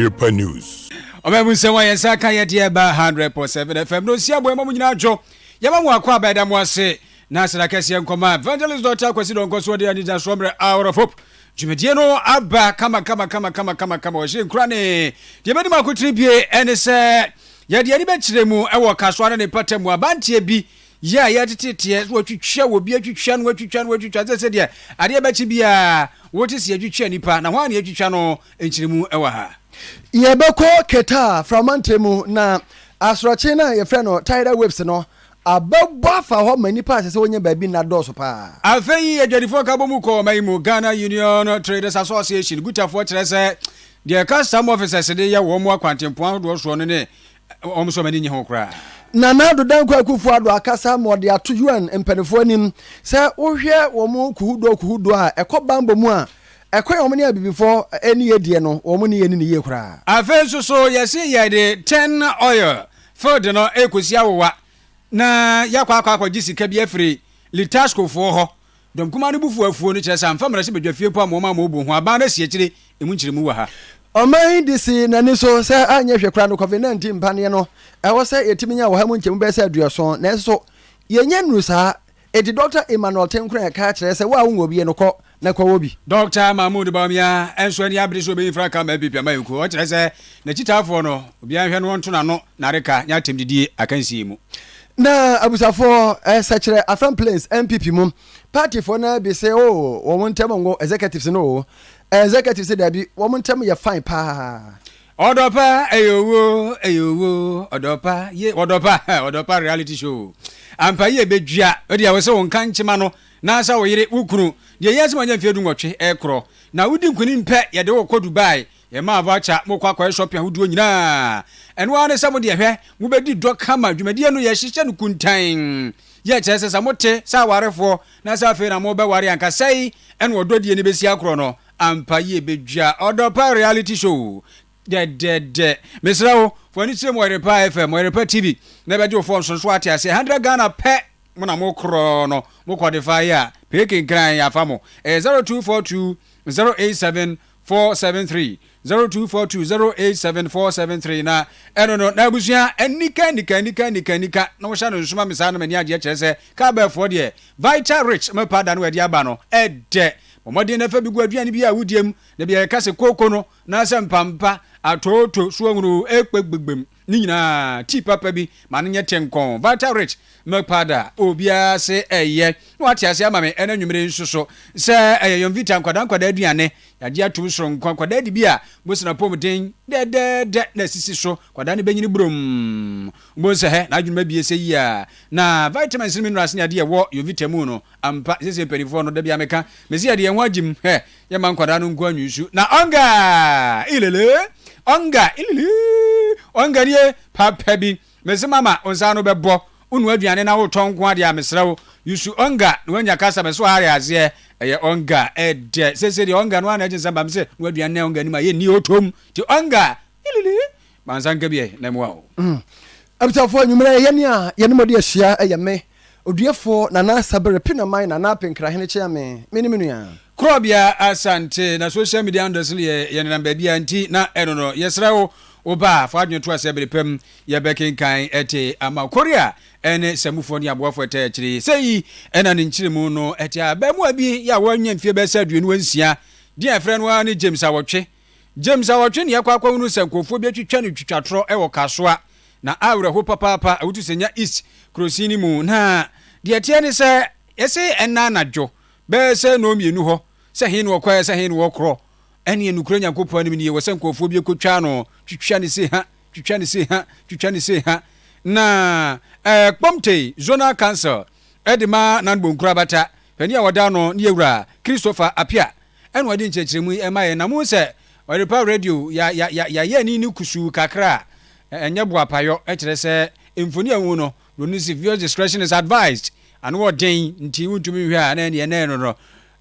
Oyerepa News. Omebu sewa yensaka yeti eba 100.7 FM. No siya boye mamu nyina jo. Yama mu akwa beda mu ase. Na sira kese nkoma. Evangelist Dr. Kwesi Donko so de anija sombre hour of hope. Jumedie no aba kama ohye nkrane. De bedi makotribie ene se yede ani be kiremu ewo kasoane ne patemu abantie bi ya yetete watwitwa obi atwitwa no watwitwa se de ade be chi bia wotisi atwitwa nipa na hwan ne atwitwa no enkiremu ewa ha. Yebeko keta from Antemu na asroche na ye frɛ no tidal waves no ababwa fa ho mani pa se wonye baabi na doso pa afei adwadifo ka bomu ko mai mu Ghana Union Traders Association gutafo kyerɛ sɛ the custom officers de ye wo mu akwantempo do so no ne omso mani nye ho kra na do dan kwa kufu ado akasa mo de ato UN mpanifo anim sɛ wohwɛ wo mu kuhudo a ekɔbambo mu a ekwe omani abibifo eni yedie no omani yeni ne yekura afen so yesi yede 10 oil food no ekosi awowa na yakwa gisika bi afri litasco fo ho dom kuma no bufu afuo no kyeresa amfa mara se bedwafie po amoma ma obo ho aba na sie kyire emu kyire mu wa ha omai disi nani so sɛ anya hwekura no COVID-19 mpane no ɛwɔ sɛ yetiminya wo ha mu nkyem bɛ sɛ aduaso na so yenya nuru saa edi Dr. Emmanuel Tenkura ka kyerɛ sɛ wa wo obi no kɔ na kwa wobi Dr. Mahmoud Bawumia enso ani abiri so be franka ma bibia ma yuko o kyerɛ sɛ na chitafo no obi anhwɛ no nto na no na reka nya temdidi akansi mu na abusafo sekyerɛ Afran Plains MPP mu party for na be say oh wo montem ngo executives no executives da bi wo montem ye fine pa odopa eyowo odopa ye odopa reality show ampa ye bedua odi a wo se won kan chima no na sa wo yire wukuru de yesi manya mfie du nwotwe ekro na wudi nkuni mpe ye de wo kɔ Dubai ye ma voucher mo kwa shopping ahuduo nyina eno ane sa mo de hwɛ mo bedi dɔ kama dwumadie no ye hyehyɛ no kuntan ye kyerɛ sɛ mote sa warefo na sa fe na mo be ware anka sai eno ododie ne besi akro no ampa ye bedua odopa reality show de mesrawo foni tire mo Oyerepa FM Oyerepa TV na be de wo fon so ate ase 100 Ghana pe mo na mo kro no mo qualify ya peke gran ya famo 0242 087 473 0242 087 473 na eno no na busua enika na wo sha no nsuma misa na mani age kyerɛ sɛ ka ba fo de vital rich me pada no adi aba no ede momode na fa bi gu aduane bi a wudiem na bi ka se koko no na sɛ mpampa atoto suwanguru ekpegbem ni nyina ti papa bi ma no nye tenkon vital rich me pada obia se eye no ate ase ama me ena nwumire nsuso se yon vita nkwada aduane yaje atum soro nkwada di bi a bosina pomden de na sisi so kwada ne benyini brom mbo se he na adwuma bi ese yi a na vitamins and minerals ne ade ye wo yon vitamin no ampa sese perifo no da bi ameka mezi ade ye ho agim he ye man kwada no nko anwusu na onga nie papa bi mezi mama onsa no bebo unu aduane na wo tonko ade a mesrewo yusu onga no anya kasa meso hari aze eye onga ede sese de onga no ana jinsa bam se no aduane na onga ni ma ye ni otom ti onga ilili manzanga bi na mwa abitafo anwumre ye ne a ye ne mode ahia eye me oduefo na na sabere pina mai na na penkra hene chia me menu ya Krobea Asante na social media handles ye namba bia nti na eno no yesrawo oba fa adwonto asebere pam ye bekenkan ete ama Korea ene samufo ni aboafo ete akiri sei ena ne nkyiremu no ete abamu abi ya wanya mfie be saduenu wansia di afre no ani James awotwe ne yakwa kwanu sankofo bi atwitwa ne twitwatro ewo kasoa na awre ho papa awutu senya east krosini mu na de ete ne se ese enna anadwo be se no mienu ho se hin wo kwa se hin wo kro ene enukura nyankopɔ anim ne ye wasankofo bi ekotwa no twitwa ne se ha na kpomte zonal council edima nanbonkura bata pani a wada no ne yewura Christopher Apia ene wadi nkyekiremu emaye na mu se Oyerepa radio ya ni kusu kakra enye boapayo ekire se emfoni anwu no no severe discretion is advised and what day nti wuntumi hwe a na ne no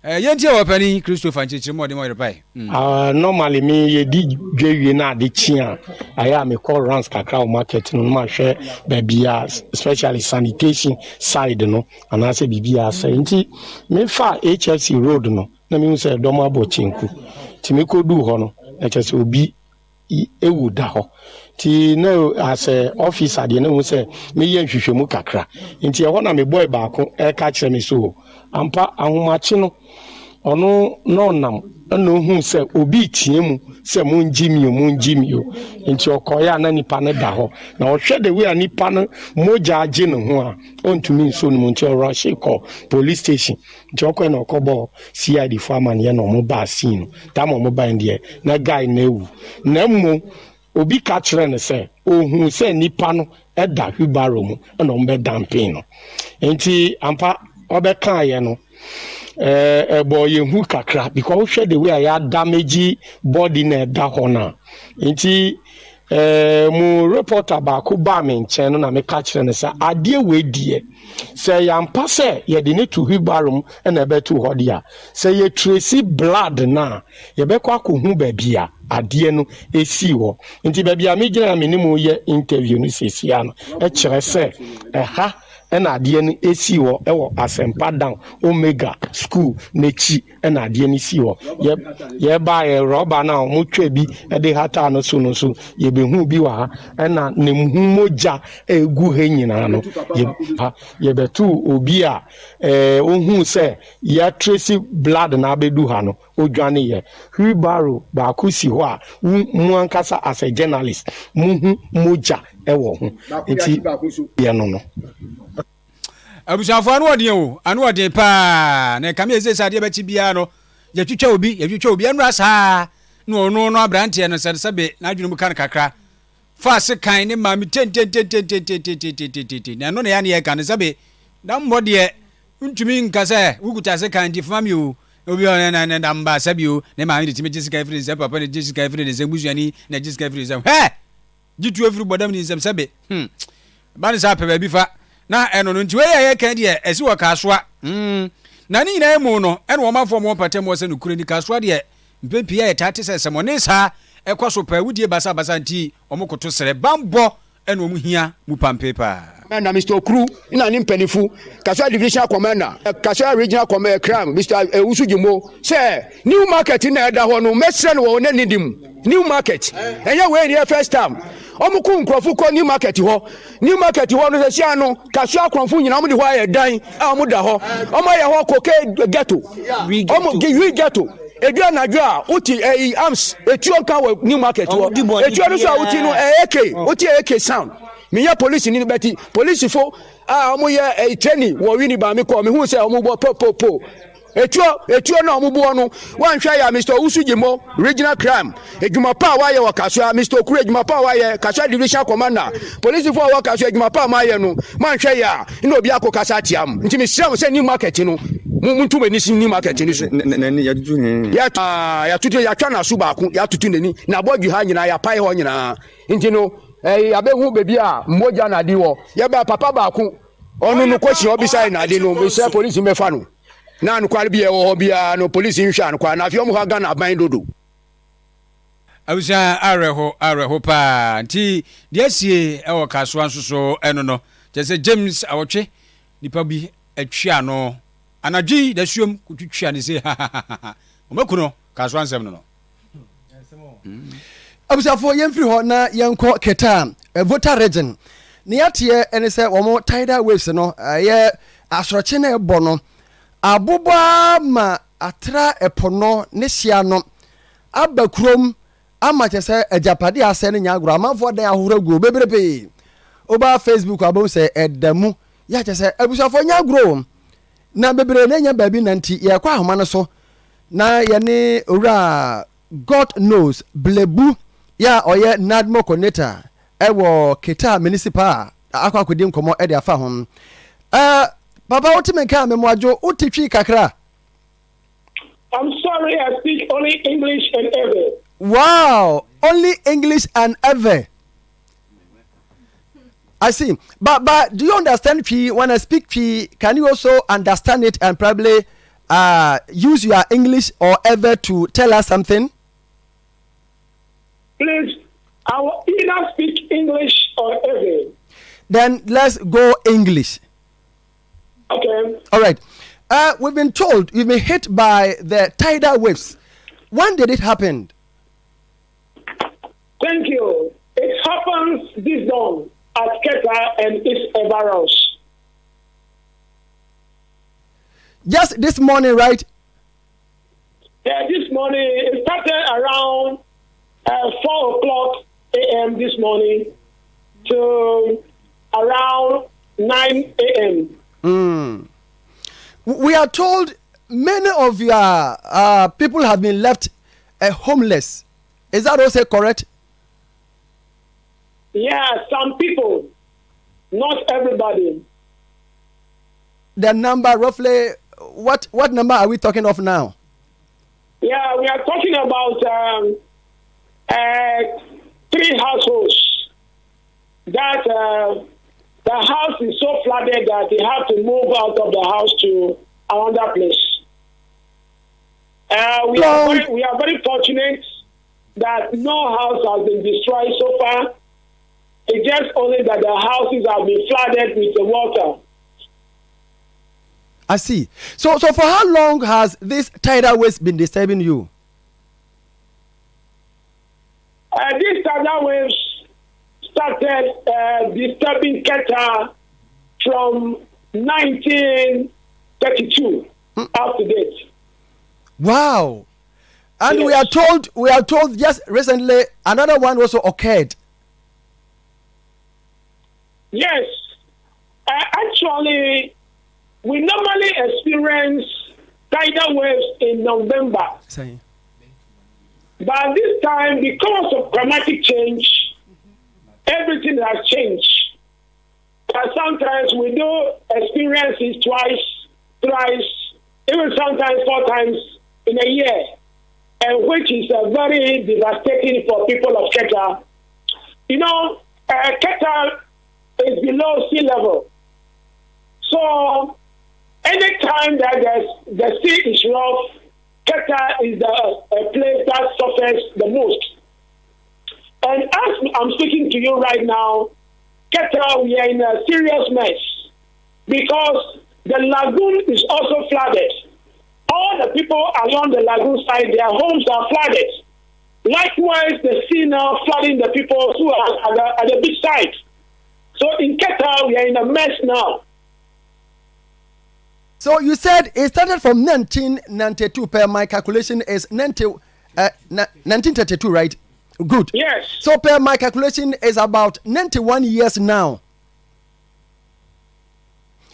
yenti e wapani Christopher nkyekiremu ode mo Oyerepa normally me ye di dwewie na de chia aya me call runs kakra o market no ma hwe babia especially sanitation side no and I say bibia say nti me fa HFC road no na me say do ma bo chinku ti me ko du ho no e kese obi ewu da hɔ ti no as a officer de no say me ye nhwehwemu kakra nti ɛhɔ na me boy baako ɛka kyerɛ me so ampa ahomache no ɔno no nam ɛna ohu sɛ obi tie mu sɛ monji mi o nti ɔkɔyɛ na nipa no da hɔ na ɔhwɛ de we a nipa no mogya agye ne ho a ɔntumi nso no mu nti ɔrɔhye kɔ police station nti ɔkɔɛ na ɔkɔbɔ CID fo amanneɛ na ɔmo baa scene no tam ɔmo baa deɛ na guy na ewu na mmo obi ka kyerɛ ne sɛ ohun sɛ nipa no ɛda hwibaro mu ɛna ɔmo bɛ damping no nti ampa ɔbɛka yɛ no ɛbɔ yɛn hu kakra because wohwɛ the way a yɛ damage body na ɛda hɔ na nti mu reporter baako baa me nkyɛn no na meka kyerɛ no sɛ adeɛ wei deɛ sɛ yɛampa sɛ yɛde ne to hwibaro mu ɛna ɛbɛto hɔ deɛ a sɛ yɛtresi blood na yɛbɛkɔ akɔhu baabi a adeɛ no esi hɔ nti baabi a megyina me ne mu yɛ interview no sesia no ɛkyerɛ sɛ ɛha ɛna adeɛ no esi hɔ ɛwɔ Asempa down Omega school n'ekyi ɛna adeɛ no si hɔ yɛba yɛ rɔba na ɔmo twa bi ɛde hata no so yɛbɛhu bi wɔ ha ɛna ne mu mogya egu ha nyinaa no yɛbɛtu obi a ohun sɛ yɛatresi blood na abɛdu ha no odwane yɛ wheelbarrow baako si hɔ a mu ankasa as a journalist muhu mogya ɛwɔ ho nti yɛ no abusuafo anu ɔden paa na kame ese sade bɛti bia no yɛtwitwa obi anura saa na ɔno no abrante no sɛbe na adwene mu kan kakra fa se kan ne ma mi ten na no na ya ne yɛ kan sɛbe na mmɔde ntumi nkasa wukuta se kan di fama mi o obi na mba sɛbe o ne ma mi timi Jessica Free sɛ papa ne Jessica Free ne sɛ busuani na Jessica Free sɛ jitu efiri bodam ni sɛbe ba ne sa pɛ ba bi fa na eno no nti we yɛ kan de esi wɔ kasoa na ni nyina emu no ɛna wɔn afɔ wɔn patam wɔ sɛ no kure ni kasoa de mpempi yɛ tate sɛ sɛmɔne saa ɛkɔ so pɛ wudie basa nti wɔn koto srɛ bambɔ ɛna wɔn hia mu pampepa na Mr. Okru ina ni mpanifu kasoa division commander kasoa regional commander crime Mr. Ewusu Jimo sɛ new market na ɛda hɔ no mesrɛ no wɔ ne nidim new market ɛyɛ we ni first time omu ku nkrofo ko new market ho no se sia no kaso akrofo nyina omu de ho aye dan a omu da ho omu aye ho koke ghetto omu gi ghetto edu anadwo a uti arms etuo kan wa new market ho etuo no so uti no AK sound me ya police ni beti police fo a omu ye training wo wini ba me ko me hu se omu bo po etuo na omubuo no wanhwa ya Mr. Ewusu Jimo regional crime ejuma pa wa ye wakasoa Mr. Okuru ejuma pa wa ye kasoa division commander police for wa kasoa ejuma pa ma ye no manhwa ya ina obi akokasa atiam nti me sira se new market no muntu mani sim new market ni so nani ya tutu ni ya tutu ya twa na so ba ko ya tutu nani na bodwu ha nyina ya pai ho nyina nti no abehu bebi a mmoja na di wo ye ba papa ba ko onu no kwachi obi sai na di no me se police mefa no na ankware bi ewo bia no police nhwa ankware na afio mu ha Ghana ban dodo abusa areho pa nti de asie ewo kasoa nsoso eno no je James awotwe nipa bi atwia no anadwi da suom kutwitwa ne se omakuno kasoa nsem no abusa fo yemfiri ho na yenko keta voter region ne yatie ene se wo tidal waves no ye asoroche na ebo no aboba ma atra epono ne hia no abakrom amachese ajapade ase ne nyagro amafo dan ahoragu bebrebe oba Facebook abom se edamu ya chese abusafo nyagro na bebre ne nya baabi nanti ye kwa ahoma no so na ye ne owura God knows blebu ya oye nadmo coordinator ewo Keta municipal akwa kodi nkomo e de afa ho Baba, what me ka memwajo utitwi kakra. I'm sorry, I speak only English and ever. Wow, only English and ever. I see. But do you understand P? When I speak P, can you also understand it and probably use your English or ever to tell us something? Please, I will either speak English or ever. Then let's go English. Okay. All right. We've been told you've been hit by the tidal waves. When did it happen? hands this dawn at Keta and its environs. Just this morning, right? Yeah, this morning, it started around 4 o'clock a.m. this morning to around 9 a.m. We are told many of your people have been left homeless. Is that also correct? Yeah, some people, not everybody. The number roughly, what number are we talking of now? Yeah, we are talking about 3 households that the house is so flooded that they have to move out of the house to another place. We are very fortunate that no house has been destroyed so far. It's just only that the houses have been flooded with the water. I see. So for how long has this tidal wave been disturbing you? These tidal waves started disturbing Keta from 1932 up to date. Wow. And Yes. we are told just recently another one also occurred. Yes. Actually, we normally experience tidal waves in November. But this time, because of climatic change, everything has changed. And sometimes we do experience it twice, thrice, even sometimes 4 times in a year, and which is very devastating for people of Keta. You know, Keta is below sea level. So anytime that the sea is rough, Keta is the place that suffers the most. And as I'm speaking to you right now, Keta, we are in a serious mess because the lagoon is also flooded. All the people along the lagoon side, their homes are flooded. Likewise, the sea now flooding the people who are at the beach side. So in Keta, we are in a mess now. So you said it started from 1992, per my calculation is 1932, right? Good. Yes. So per my calculation is about 91 years now.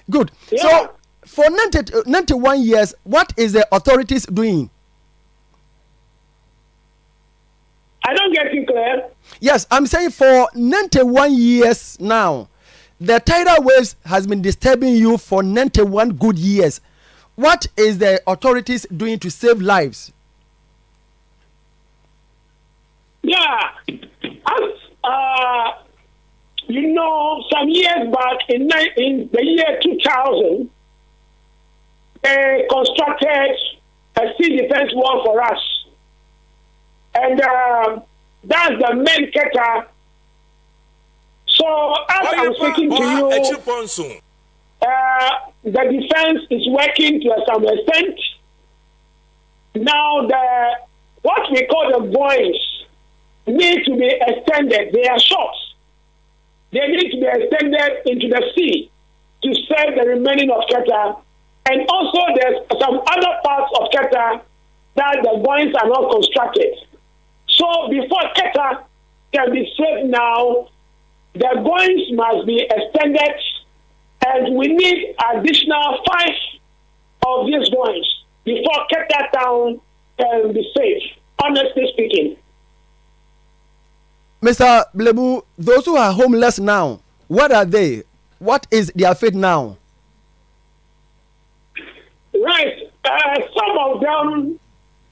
Good. Yeah. So for 91 years, what is the authorities doing? I don't get you clear. Yes, I'm saying for 91 years now, the tidal waves has been disturbing you for 91 good years. What is the authorities doing to save lives? Yeah. As you know, some years back in the year 2000, they constructed a sea defense wall for us. And that's the main Keta. So as I'm speaking to you, the defense is working to some extent. Now what we call the buoys need to be extended. They are short. They need to be extended into the sea to save the remaining of Keta. And also there's some other parts of Keta that the buoys are not constructed. So before Keta can be saved now, the buoys must be extended, and we need additional 5 of these buoys before Keta town can be saved, honestly speaking. Mr. Blebu, those who are homeless now, what are they? What is their fate now? Right. Some of them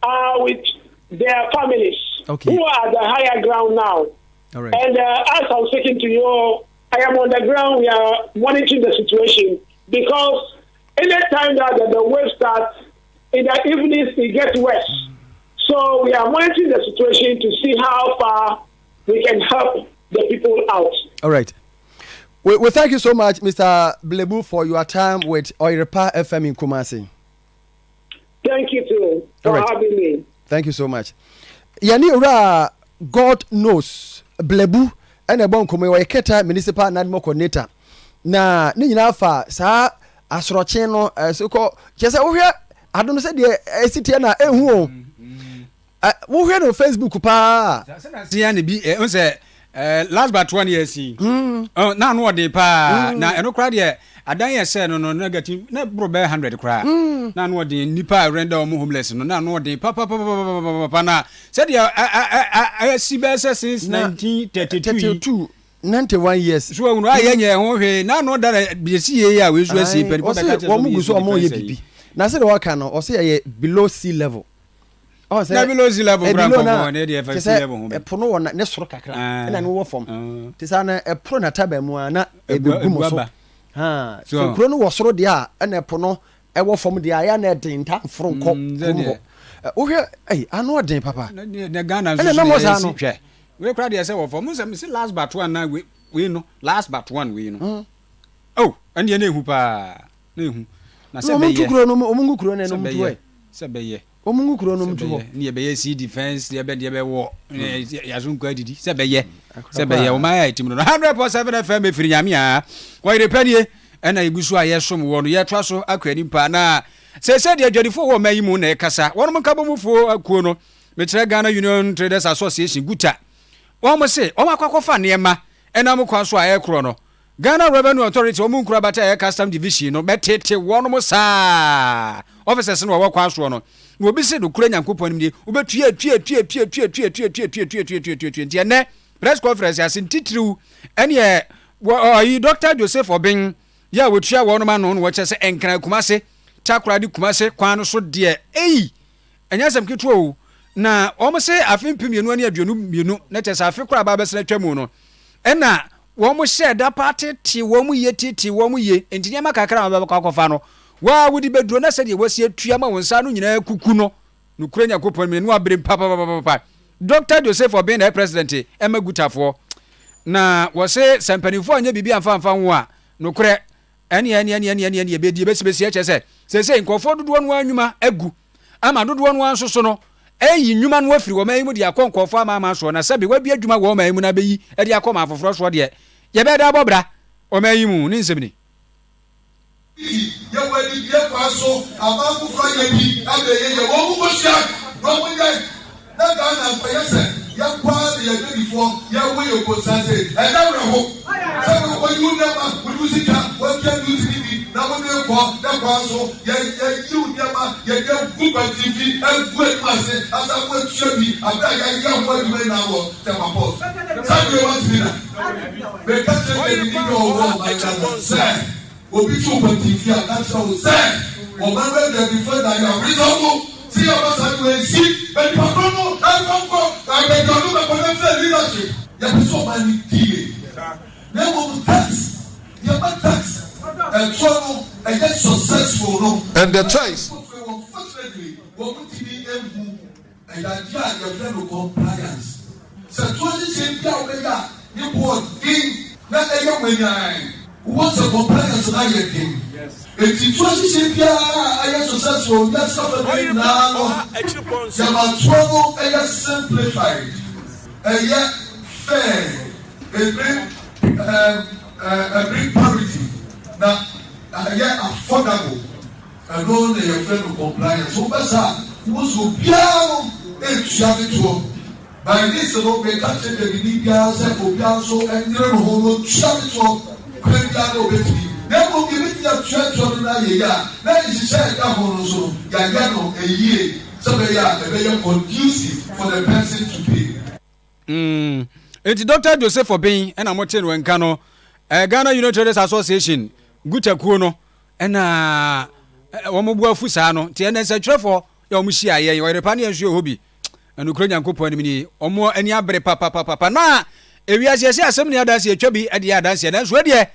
are with their families who are at the higher ground now. All right. And as I'm speaking to you, I am on the ground. We are monitoring the situation because any time that the wave starts, in the evenings it gets worse. So we are monitoring the situation to see how far we can help the people out. All right. We thank you so much, Mr. Blebu, for your time with Oyerepa FM in Kumasi. Thank you too for having me. Thank you so much. Yani ura God knows Blebu ɛna ɛbɔ nkɔmɔ wɔyɛ kɛta municipal nadmo coordinator na ne nyinaa fa saa asorɔkye no so kɔ kyɛ sɛ wohwɛ ado no sɛ deɛ ɛsitie na ɛhu o wohwɛ no Facebook paa sɛ ne bi sɛ last but 1 year si na no ɔde paa na ɛno koraa deɛ adan yɛ sɛ no negative na bro bɛ 100 koraa na no ɔde nipa render ɔmo homeless no na no ɔde pa na sɛ deɛ si bɛ sɛ since 1932 91 years so wonu ayɛ nyɛ ho hwe na no da biesi yɛ a we so asi pɛ ko bɛka kyɛ wɔn mu gu so ɔmo yɛ bibi na sɛ de wɔka no ɔsɛ yɛ below sea level na below sea level kura kɔkɔ ne deɛ fa sea level ho bɛ ɛpo no wɔ ne soro kakra ɛna ne wɔ fam te sa na ɛpro na taba mu a na ɛbɛgu mu so so kuro no wɔ soro deɛ a ɛna ɛpo no ɛwɔ fam deɛ a yɛ na ɛden nta foro nkɔ kurom hɔ wohwɛ ano ɔden papa ne Ghana nso so hwɛ we kura deɛ sɛ wɔ fam sɛ me last but 1 na we no last but 1 we no oh ɛne na ehu pa na ehu na sɛ bɛyɛ omungu kuro na no mtuwe sɛ bɛyɛ omungu kuro no mtuwo ne bɛyɛ sea defense deɛ bɛ wɔ yasunko adidi sɛ bɛyɛ o ma ya tim no 100.7 FM efiri nyame a Oyerepa die ɛna igusu a yɛsom wɔ no yɛtwa so akwani pa na sɛ deɛ adwadifo wɔ mayi mu na ɛkasa wɔn nkabɔmufuo akuo no mekyerɛ Ghana Union Traders Association guta wɔn mo se wɔn akɔkɔfa nneɛma ɛna mo kwa so a ɛkorɔ no Ghana Revenue Authority wɔn nkura bata ɛyɛ custom division no bɛtete wɔn mo saa officers no wɔwɔ kwa so no na obi se do kura nyankopɔn nim die wobɛtua ntiɛ press conference asin titiriw ɛne yi Dr. Joseph Obin ya wotua wɔn ma no wɔkyɛ sɛ ɛnkran kumase takora de kumase kwan no so deɛ ɛnyɛ sɛm ketewa o na wɔn se afin pimienu ani aduonu mienu na kyɛ sɛ afi kora ba bɛsɛ twa mu no ɛna wɔn hyɛ da party ti wɔn yɛ titi wɔn yɛ ntinya ma kakra ma bɛkɔ akɔfa no wa wodi beduro na sɛ deɛ wɔsi atua ma wɔn sa no nyinaa kuku no kura nyakopɔn mi no abere papa Dr. Joseph Obin na president ɛma gutafoɔ na wɔse sampanifo anya bibi amfa ho a no korɛ ɛne bedi besibesi kyɛ sɛ nkɔfo dodoɔ no anwuma agu ama dodoɔ no anso so no ɛyi nnwuma no afiri wɔ mayi mu de akɔ nkɔfo ama so na sɛ be wabi adwuma wɔ mayi mu na bɛyi ɛde akɔ ma afoforo so deɛ yɛbɛda bɔbra o mayi mu ne nsɛm ni yɛwadi bie kwa so amanfo fra yɛ bi abɛyɛ yɛ wɔn mu kɔhyia na wɔn yɛ na Ghana mfɛyɛ sɛ yɛkwa de yɛdwadifoɔ yɛwo yɛ kɔnsase ɛda werɛ ho sɛ wɔyi nneɛma wɔde sika wɔatua duty bi na wɔde kɔ na kwa so yɛyiw nneɛma yɛde gu batifi agu anim ase asa wɔatua bi abɛ a yɛyɛ ho adwuma nyinaa wɔ tɛmapɔs sɛdeɛ wɔatumi na mɛka kyerɛ yɛdidi bi ɔwɔ ɔmanana sɛ obi tí o bọ̀ tí fi àdáṣọ o sẹ́ ọ̀gá bẹ́ẹ̀ dẹ̀bi fẹ́ na yà rí sọ́kù tí ọba sáré wẹ̀ sí ẹni pàtó nù ẹ̀fọ́ kọ́ àgbẹ̀jọ ló bẹ̀ kọ́ lẹ́fẹ̀ leadership yẹ kí sọ ma ní díye ní wọ́n mu tax yẹ bá tax ẹ̀tọ́ nù ẹ̀yẹ successful nù. And the choice. Unfortunately wọ́n mu ti ní ewu ẹ̀yà díẹ̀ àyẹ̀fẹ́ nù compliance sẹ̀tọ́ ṣíṣe bí àwọn ẹ̀yà ní bọ̀ọ̀dín náà ẹ̀yẹ wẹ̀nyàn. What's the compliance of that game? If you trust it, I am successful. That's not a game now. You are trouble, and you simplified. And yet, fair. It bring parity. Now, yet affordable. And only a friend of compliance. So, Bassa, who's who piano, it's Shabito. By this, the Lord may catch it, the Libya, so and you're a whole Shabito. Krobea obetimi na mo bi bi ya twetwo na ye ya na nhihye ka ho no so ya ya no eyie so be ya be ya conducive for the person to pay. It's Dr. Joseph Obin and I'm watching when Kano Ghana Union Traders Association gutakuo no na wɔn bu afu saa no tie na sɛ twerɛfo ya wɔn hyia yɛ Oyerepa ne nsuo hobi na kuro nyankopɔn anim ni wɔn ani abere papa na ewiase yɛsɛ asɛm ne adanse atwa bi de adanse na nso deɛ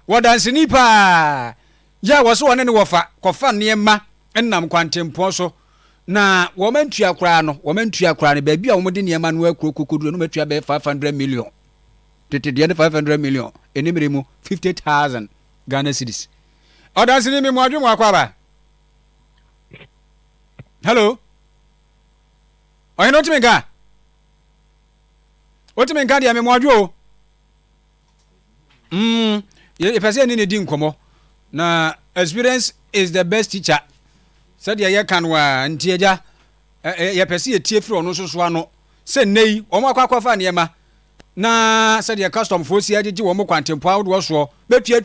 wɔdanse ni pa ya wɔso wɔne ne wɔfa kɔfa nneɛma nnam kwantempɔn so na wɔmantua koraa no baabi a wɔde nneɛma no akuro kokodu no matua bɛ 500 million tete deɛ ne 500 million enimere mu 50,000 Ghana cedis ɔdanse ni me mo adwe mo akwaba hello ɔyɛ no timi ga dia me mo adwo Ye pese ni di nkomo na experience is the best teacher. Said ye kan wa ntiaja ye pese ye tie firi ono soso ano se nei omo akwafa na yema na said ye custom fo si agege wo mo kwantempo awo so betua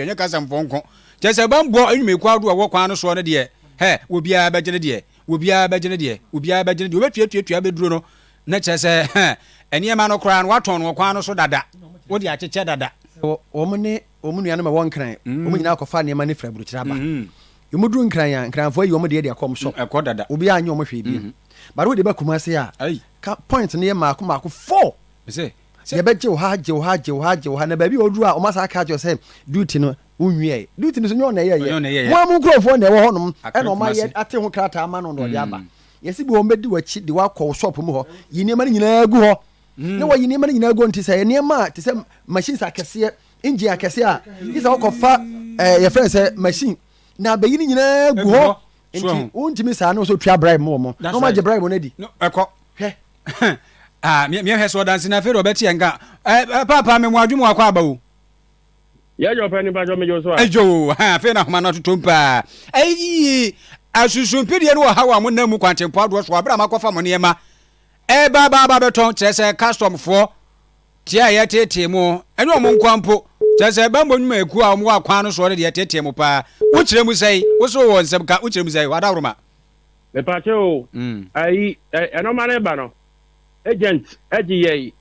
nya kasam fonko jese bambo anwumeku awo wo kwan no so no de he obia bagene de obia bagene de betua beduro no na chese eniyema no kra no waton wo kwan no so dada wo de acheche dada wo mu nua no ma won kran wo mu nyina akɔfa ne ma ne fra burukyira ba yo mu duru nkran ya nkranfo yi wo mu de akom so ekɔ dada obi anyo mo hwe bi ba wo de ba kuma se a ka point ne maako 4 se ye be je wo ha na ba bi oduru a o ma sa ka je se duty no unwie duty no so nyo na ye mo amu nkrofo na e wo honom e na o ma ye ate ho krata ama no de aba yesi bi wo mbedi wachi de wakɔ shop mu ho yini ma nyina agu ho ne wo yini ma nyina agu nti se ne ma te se machines akɛse engine akɛse a isa wakɔfa ye friend se machine na ba yini nyina agu ho nti untimi sa no so twa bribe mo no ma je bribe no di ekɔ he me he so dance na fe Robert yenga papa me mo adwumu akɔ aba o ya jo pani ba jo me jo so a ejo ha fe na homa na totompa asusumpidie no ha wa mo na mu kwantempo ado so abra makofa mo ne ma ba beton trese custom for tia ya tete mo ene mo nkwampo trese ba mo nwuma eku a mo akwan no so de ya tete mo pa wo kire mu sei wo so wo nsem ka wo kire mu sei wada roma me pa che o ai eno mane ba no agent agye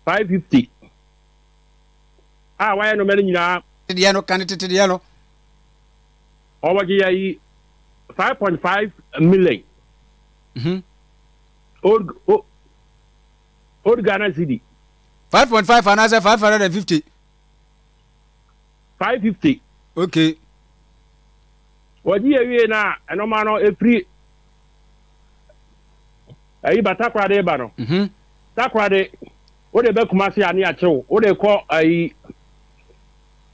550 wa no mane nyina de no kan tete de no o wa gi 5.5 million. Old Ghana city. 5.5 and I 550. 550. Okay. What you na no man no free. Ayi batakwa de ba no. Takwa de o de be kumasi ani a chew. O de ko ayi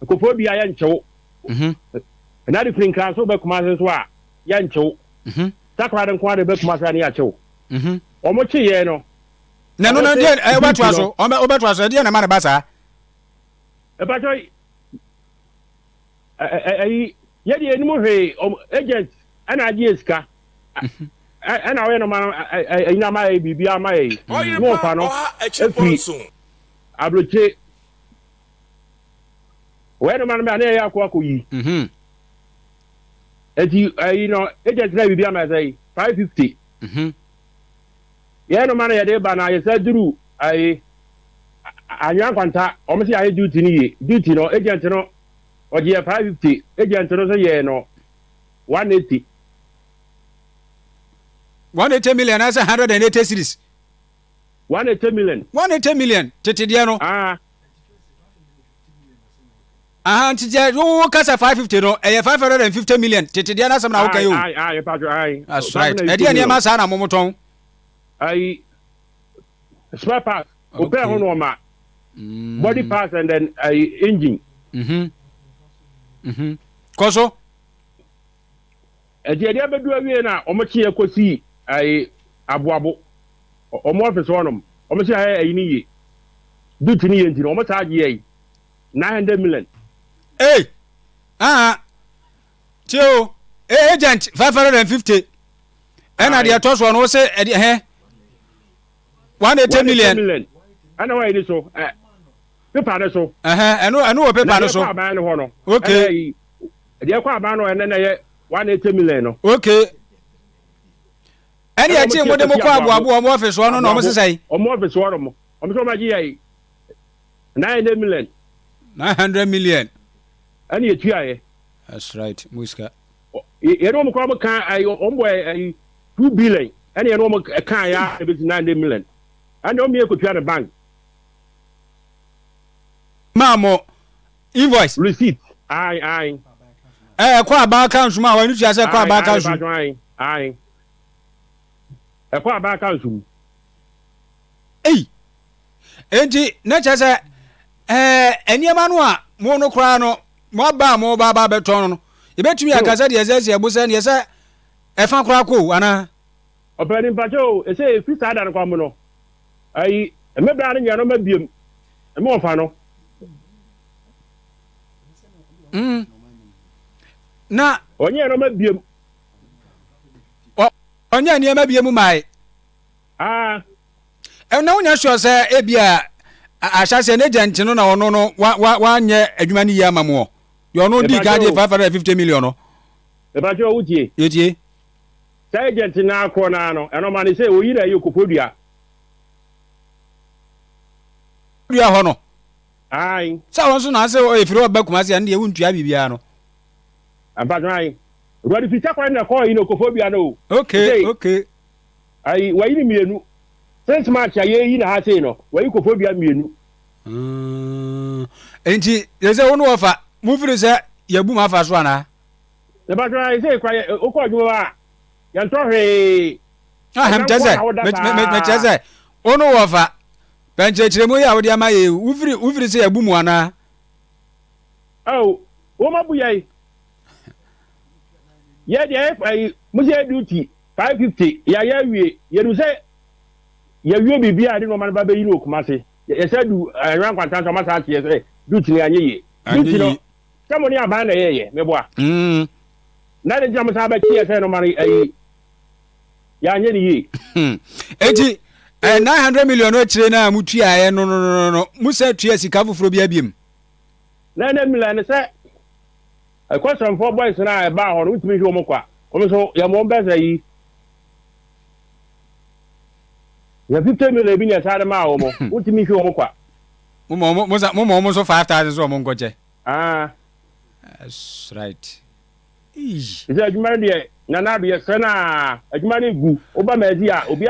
kofobia ya nchew. Na di free class o be kumasi so a ya nchew. Takwa de nko de be kumasi ani a chew. Omo chi ye no. Na no na dey e beto aso. O beto aso dey na ma na ba sa. E ba joy ayi ye di eni mo hwe agent ana agi esika. Ana we no ma ina ma e bibia ma e. Mo fa no. Abroche. We no ma na na ya akwa koyi. Eti ayi no agent na bibia ma say 550. Ye no ma na ye de ba na ye say duru ayi anya kwanta o mo si ayi duty ni ye. Duty no agent no o je 550 agent no so ye no 180. 180 million as 180 series. 180 million. 180 million. Tete dia no. Tete wo kasa 550 no. 550 million. Tete dia na sam na wo kayo. Ai. That's right. E dia ne ma sa na momoton. Ai. Spare parts. Open ho no ma. Body parts and then engine. Koso. E dia bedu awie na omochi ekosi ai aboabo. Omo office wonom. Omochi ai ni ye. Duty ni ye ntino omo charge ye 900 million. Hey. Tio, agent 550. And at the toss one was say 180 million. I know why it is so. Paper so. I know paper so. Okay. The aquabano and then 180 million. Okay. Any achi mo de mo kwa abo office one no mo say. Omo office one mo. Omo so ma gi 900 million. 900 million. Any a tuaye. That's right. Muska. You know mo kwa mo kan ay 2 billion. Any you know mo kan ya e be 900 million. And o me ko tua the bank. Mamo invoice receipt. Aye. Kwa bank account ma wa ni tua say kwa bank account. Aye. Kwa bank account. Enti na cha say eniema no a mo no kra no mo ba beton no e betumi akasa de ezesi ebusa ne say efa kra ko ana opani mpacho e say free sada no kwa mo no ai emebra no nya no mabiem e mo fa no na onye no mabiem onye ne mabiem mai na wonya sure say ebia ahyase ne agent no na ono no wa nye adwuma ni ya mamo yo no di ka 550 million no e ba jo wutie yetie say agent na akọ na no eno ma ne say oyira yi okopodua dua ho no ai sa won so na say o efiri obakumase ya ne wuntua bibia no abadwan ruwadi fita kwa na ko yi no okopodua no okay ai wayi ni mienu since match ya yi na ha sei no wayi okopodua mienu enti yese wono ofa mu firi say yabu ma fa so ana the battery say kwa okwadwo ya nto hwe me teze ono wofa benchechiremu ya wodi ama ye ufiri say yabu mu ana wo mabu yai ye de musie duty 550 ya wie ye du say ya wie bibia de no man ba be yi no kumase ye say du ran kwantan so ma sa tie say duty ni anye ye duty no kamo ni aba na ye me boa na de jam sa ba tie say no mari ya anye ni yi enti 900 million o chire na mutua ye no musa tua sika foforo bia biem na million say a question for boys na ba ho no timi hwe mo kwa o so ya mo be say yi ya 50 million bi ni asade ma wo mo utimi hwe mo kwa mo so 5000 so mo ngoje that's right is adwuma de na do ye sana adwuma ne gu oba ma adi a obi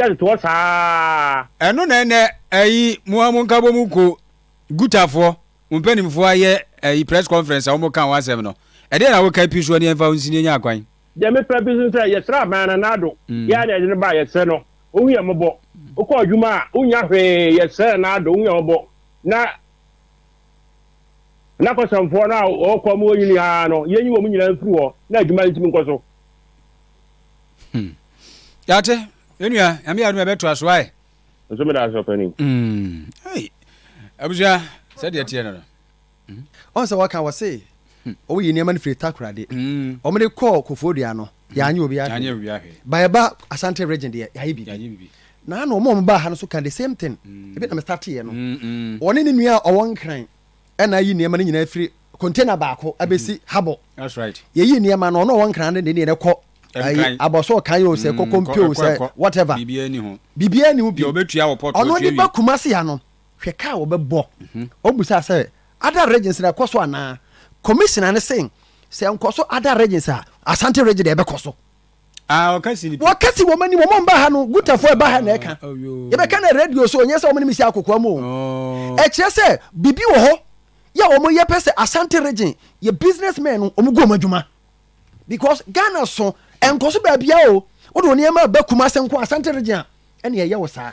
ade to saa eno na ene muamu nkabo mu ko gutafo mpanimfo aye press conference a wo kan wasem no e de na wo kai piso ne enfa nsini nya akwan de me president say ye sra ma na do ya de ne ba ye se no ohu ye mobo okọ adwuma a unya hwe ye se na do unya mobo na ko samfo na okọ mo yini ha no ye nyi wo mu nyina mfiri ho na adwuma ntimi nkoso yate enua ame adu beto aso ai so me da so pani hey abuja said ye tie no on se waka wa say o yi niam na free takrade o me de call kofodua no ya anya obi ahwe ba Asante region de ya bibi na no mo ba ha no so kan the same thing e be na me start ye no woni ni nua o won kran e na yi niam na nyina free container baako abesi habo that's right ye yi niam na no won kran de ne ko aboso kan yo se kokompio se whatever bibia ni ho bi obetua wo pot ono ni ba kumase ya no hwe ka wo be bo obusa se other regions na koso ana commissioner ne saying se nkoso other regions a Asante region de be koso wakati wo mani wo mba ha no gutafo e ba ha na eka ye be ka na radio so onye se wo mani misi akokwa mu e kire se bibi wo ho ya wo mo ye pese Asante region ye businessmen no omugo madwuma because Ghana so enkoso ba bia o wo do niam ba kuma se nko Asante region ene ye wo saa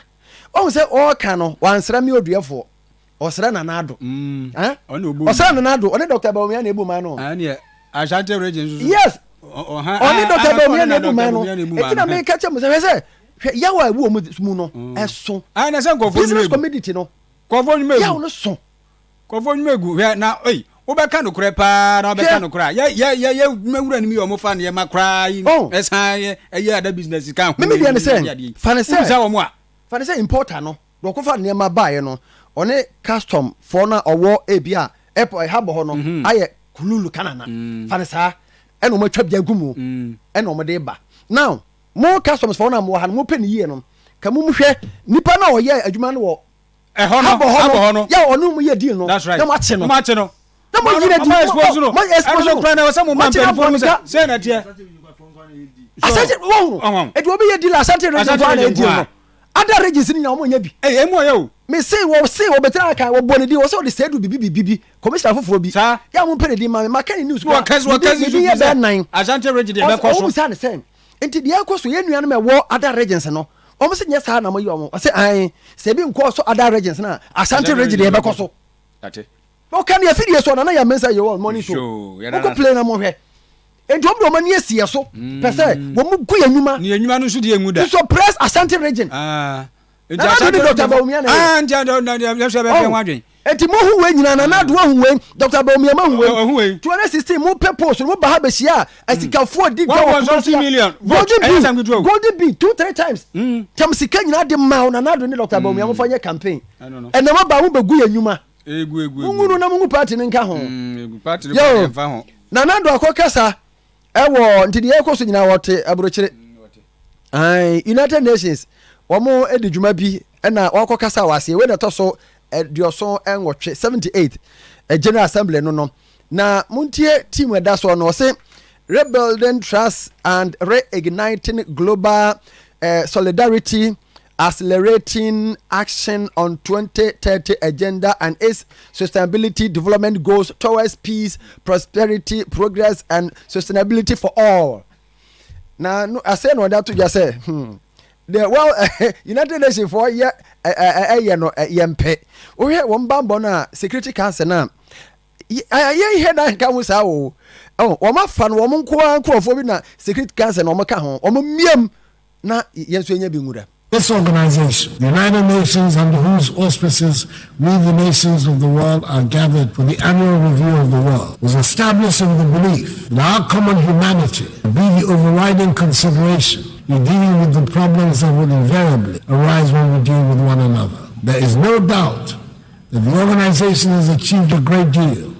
o se o ka no wansra mi oduefo osra na nado osra na nado oni Dr. Bawumia na ebuma no Asante region yes oni Dr. Bawumia na ebuma no etina me ka che mo se yawa ewu mu no eso na se nkofo business community no kofo nyumegu yawo no so kofo nyumegu na wo be ka no kure pa na wo be ka no kura ya mewura ni mi o mo fa ne makra esan ye ada business kan me dey understand fa ne say importer no do ko fa ne ma bae no one custom for na owo ebia airport habo ho no aye kululu kanana fa ne sa e no matwa bia gumu e no mo de ba now mo customs for na mo ha mo pe ni ye no ka mo hwe nipa na o ye adwuma no wo habo ho no ya onu mo ye deal no na mo ache no na mo yire di mo expose no plan na so mo man pe for mo say na tie Asante wo e do obi ye deal Asante region for na deal no other regions ni na mo nya bi emu yo me say wo betra kan wo boni di wo say o de say do bibi commissioner foforo bi ya mo pere di ma kan news wo kazi ye be nine Asante region de be koso o say the same enti de koso ye nua no me wo other regions no o mo say nya sa na mo yi o mo say ai say bi nko so other regions na Asante region de be koso ate o kan ye fidie so na ya mensa ye wo money so ko play na mo hwe enti o mani esi so pese wo mu ku yanyuma ni yanyuma no so de engu da so press Asante region Dr. Bawumia na enti enti mo hu we nyina na na do hu we Dr. Bawumia hu we 2016 mo purpose mo ba ha be hia asikafo di go 1 million golden bean 2-3 times tam sika nyina de ma na do ni Dr. Bawumia mo fanye campaign ena ma ba mo be gu yanyuma egu ngunu na mo party nka ho party ne fa ho na do akokasa ewo ntidi ekoso nyina wote abrochire United Nations womo edi dwuma bi na wakokasa wase we na toso dioso enwotwe 78 General Assembly no na muntie team eda so no say rebuilding trust and reigniting global solidarity, accelerating action on 2030 agenda and its sustainability development goals towards peace, prosperity, progress and sustainability for all. Now I say no that to just say the United Nations for yempe we hear one bambo na Security Council na hear na ka wo sa wo o ma fa no mo nko bi na Security Council na o ka ho o miem na yenso enya bi ngura. This organization, the United Nations, under whose auspices we, the nations of the world, are gathered for the annual review of the world, was established in the belief that our common humanity would be the overriding consideration in dealing with the problems that would invariably arise when we deal with one another. There is no doubt that the organization has achieved a great deal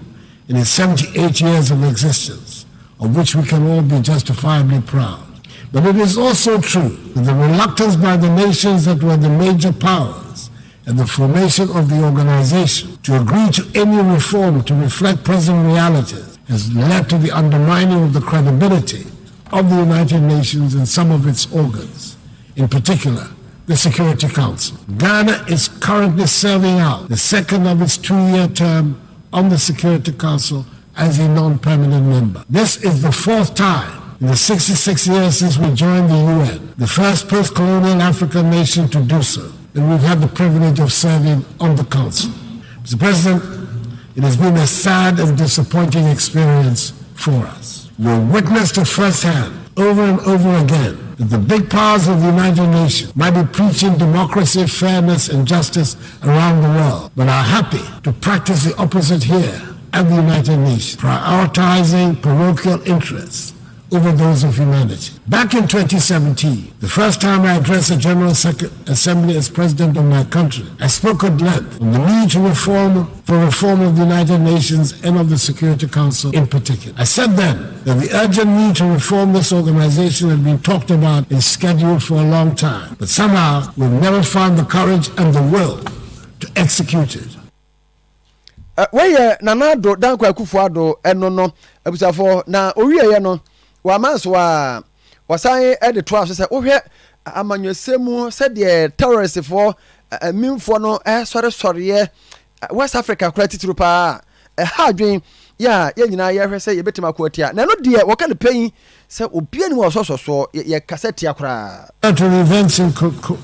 in its 78 years of existence, of which we can all be justifiably proud. But it is also true that the reluctance by the nations that were the major powers at the formation of the organization to agree to any reform to reflect present realities has led to the undermining of the credibility of the United Nations and some of its organs, in particular, the Security Council. Ghana is currently serving out the second of its 2-year term on the Security Council as a non-permanent member. This is the 4th time in the 66 years since we joined the UN, the first post-colonial African nation to do so, and we've had the privilege of serving on the Council. Mr. President, it has been a sad and disappointing experience for us. We witnessed it firsthand, over and over again, that the big powers of the United Nations might be preaching democracy, fairness, and justice around the world, but are happy to practice the opposite here at the United Nations, prioritizing parochial interests over those of humanity. Back in 2017, the first time I addressed the General Assembly as President of my country, I spoke at length on the need to reform of the United Nations and of the Security Council in particular. I said then that the urgent need to reform this organization had been talked about and scheduled for a long time, but somehow we've never found the courage and the will to execute it. Where Nanado Danko Akufo-Addo eno abusafo na owieye no wa manso wa wasan e de to aso se ohwe amanyosemu se de terrorist for minfo no sore West Africa kura tituru pa ha adwen ya nyina ye hwese ye betima kwatia na no de wo ka ne payin se obi ani wo so ye cassette akura to the events in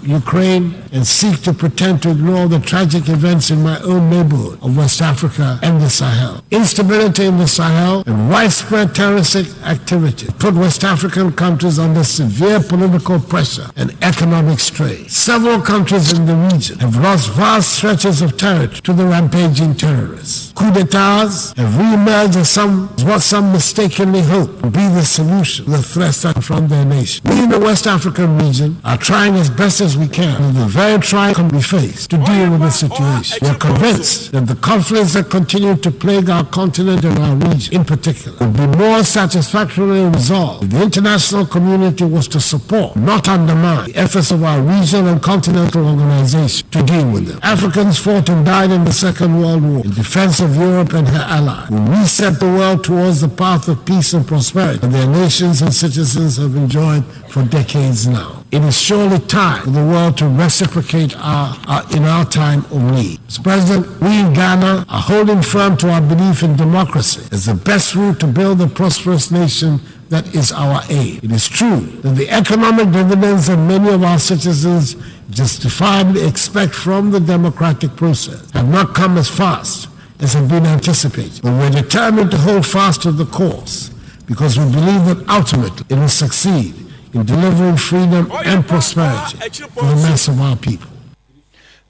Ukraine and seek to pretend to ignore the tragic events in my own neighborhood of West Africa and the Sahel. Instability in the Sahel and widespread terroristic activity put West African countries under severe political pressure and economic strain. Several countries in the region have lost vast stretches of territory to the rampaging terrorists. Coup d'etats have re-emerged as what some mistakenly hope will be the solution to the threats that confront their nation. We in the West African region are trying as best as we can with the very trial we face to deal with the situation. We are convinced that the conflicts that continue to plague our continent and our region in particular will be more satisfactorily resolved if the international community was to support, not undermine, the efforts of our regional and continental organizations to deal with them. Africans fought and died in the Second World War in defense of Europe and her allies. We reset the world towards the path of peace and prosperity that their nations and citizens have enjoyed for decades now. It is surely time for the world to reciprocate in our time of need. Mr. President, we in Ghana are holding firm to our belief in democracy as the best route to build a prosperous nation that is our aim. It is true that the economic dividends that many of our citizens justifiably expect from the democratic process have not come as fast as had been anticipated. But we're determined to hold fast to the course because we believe that ultimately it will succeed in delivering freedom and prosperity for the mass of our people.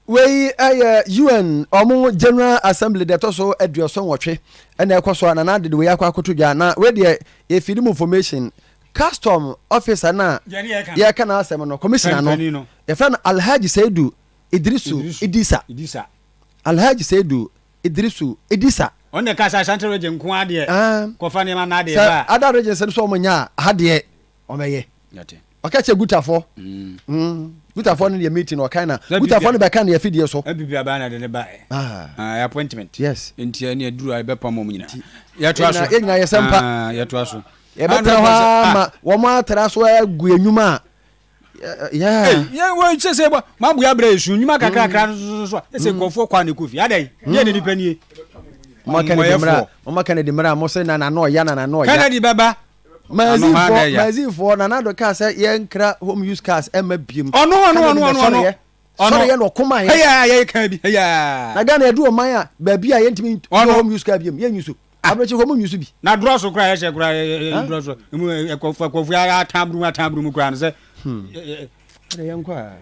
we UN omo General Assembly that also aduoson wotwe na ekoso anana de we yakwa akoto dwa na we de e freedom information custom officer na ya kana asem no commissioner no e fa Alhaji Saidu Idrisa Alhaji Saidu Idrisa on the kasa Asante region ko ade ko fa ne ma na ade ba ada region se so omonya ade omeye yate okache gutafo gutafo no the meeting o kana gutafo no be kana ya fidie so abibia ba na de ne ba appointment yes enti ne duru ai be pam mo nyina ya to aso enya ya sempa ya to aso e betra ma wo ma tra so agu enyuma we say ba ma bu ya bra esu nyuma kakra so say kofo kwa ne kofi adai ye ne dipani Mama Kennedy mra mo say na no ya na no ya Kennedy baba Mazi for na do car say yenkra home use cars ema biem ono sorry ye no kuma ye kan bi na ga na edu o man a ba bi a yentimi home use car biem ye nyusu abreche home use bi na draw so kra ye she kra draw so mu kofu ya atambru mu kra no say ye nkwa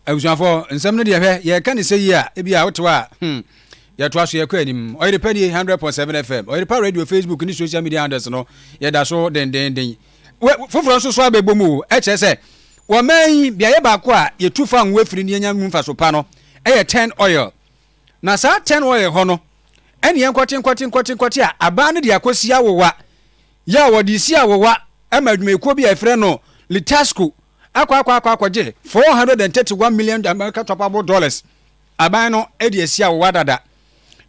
abusuafo nsem no de ye kan say yi a e bi a wotewa ya to aso ye kwa anim Oyerepa 100.7 FM Oyerepa radio Facebook ni social media handles no ye da so den foforo so abegbomu e che se wo man bia ye ba ko a ye tufa nwe firi ni anya mfa so pa no e ye 10 oil na sa 10 oil ho no ene ye nkwati a aba ne de akosi awowa ya wo di si awowa amadwuma ekuo bi afre no Litasco akwaje $431 million American dollars aban no e de si awowa dada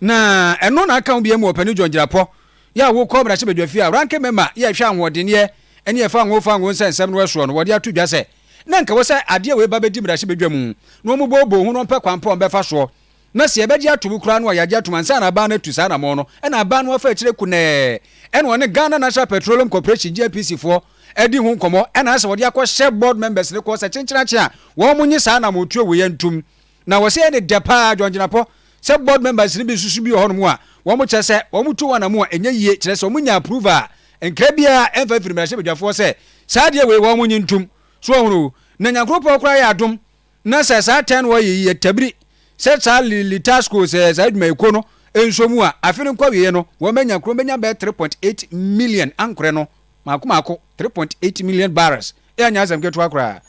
na eno na aka obi emu opani jonjirapo ya wo ko bra chebedwa fi a ranke mema ya hwa anwode ne ene ye fa anwo nsensem no weso no wode atudwa se na nka wo se ade we ba bedi bra chebedwa mu no mu bobo hu no pekwa mpa ombefa so na se ebedi atubu kura no ya atu mansa na ba na tu sa na mo no ena aba no fa kire ku ne ene woni Ghana National Petroleum Corporation GNPC for edi hu nkomo ena se wode akọ board members ne ko se chenchirache a wo munyi sa na mo tuo we yantum na wo se ene depa jonjirapo se board members ni bi susu bi ho no mu a wo mu chese wo mu tu wana mu a enye yie kire se wo mu nya approval enkra bia emfa firi mra bedwafo se sa de we wo mu nyintum so hunu na nyankropo kra ya adom na se sa 10 wo ye tabiri se sa Litasco se sa dwuma eko no enso mu a afiri kwa we no wo menya kro menya be 3.8 million ankre no mako 3.8 million barrels e anya azam ketu akra.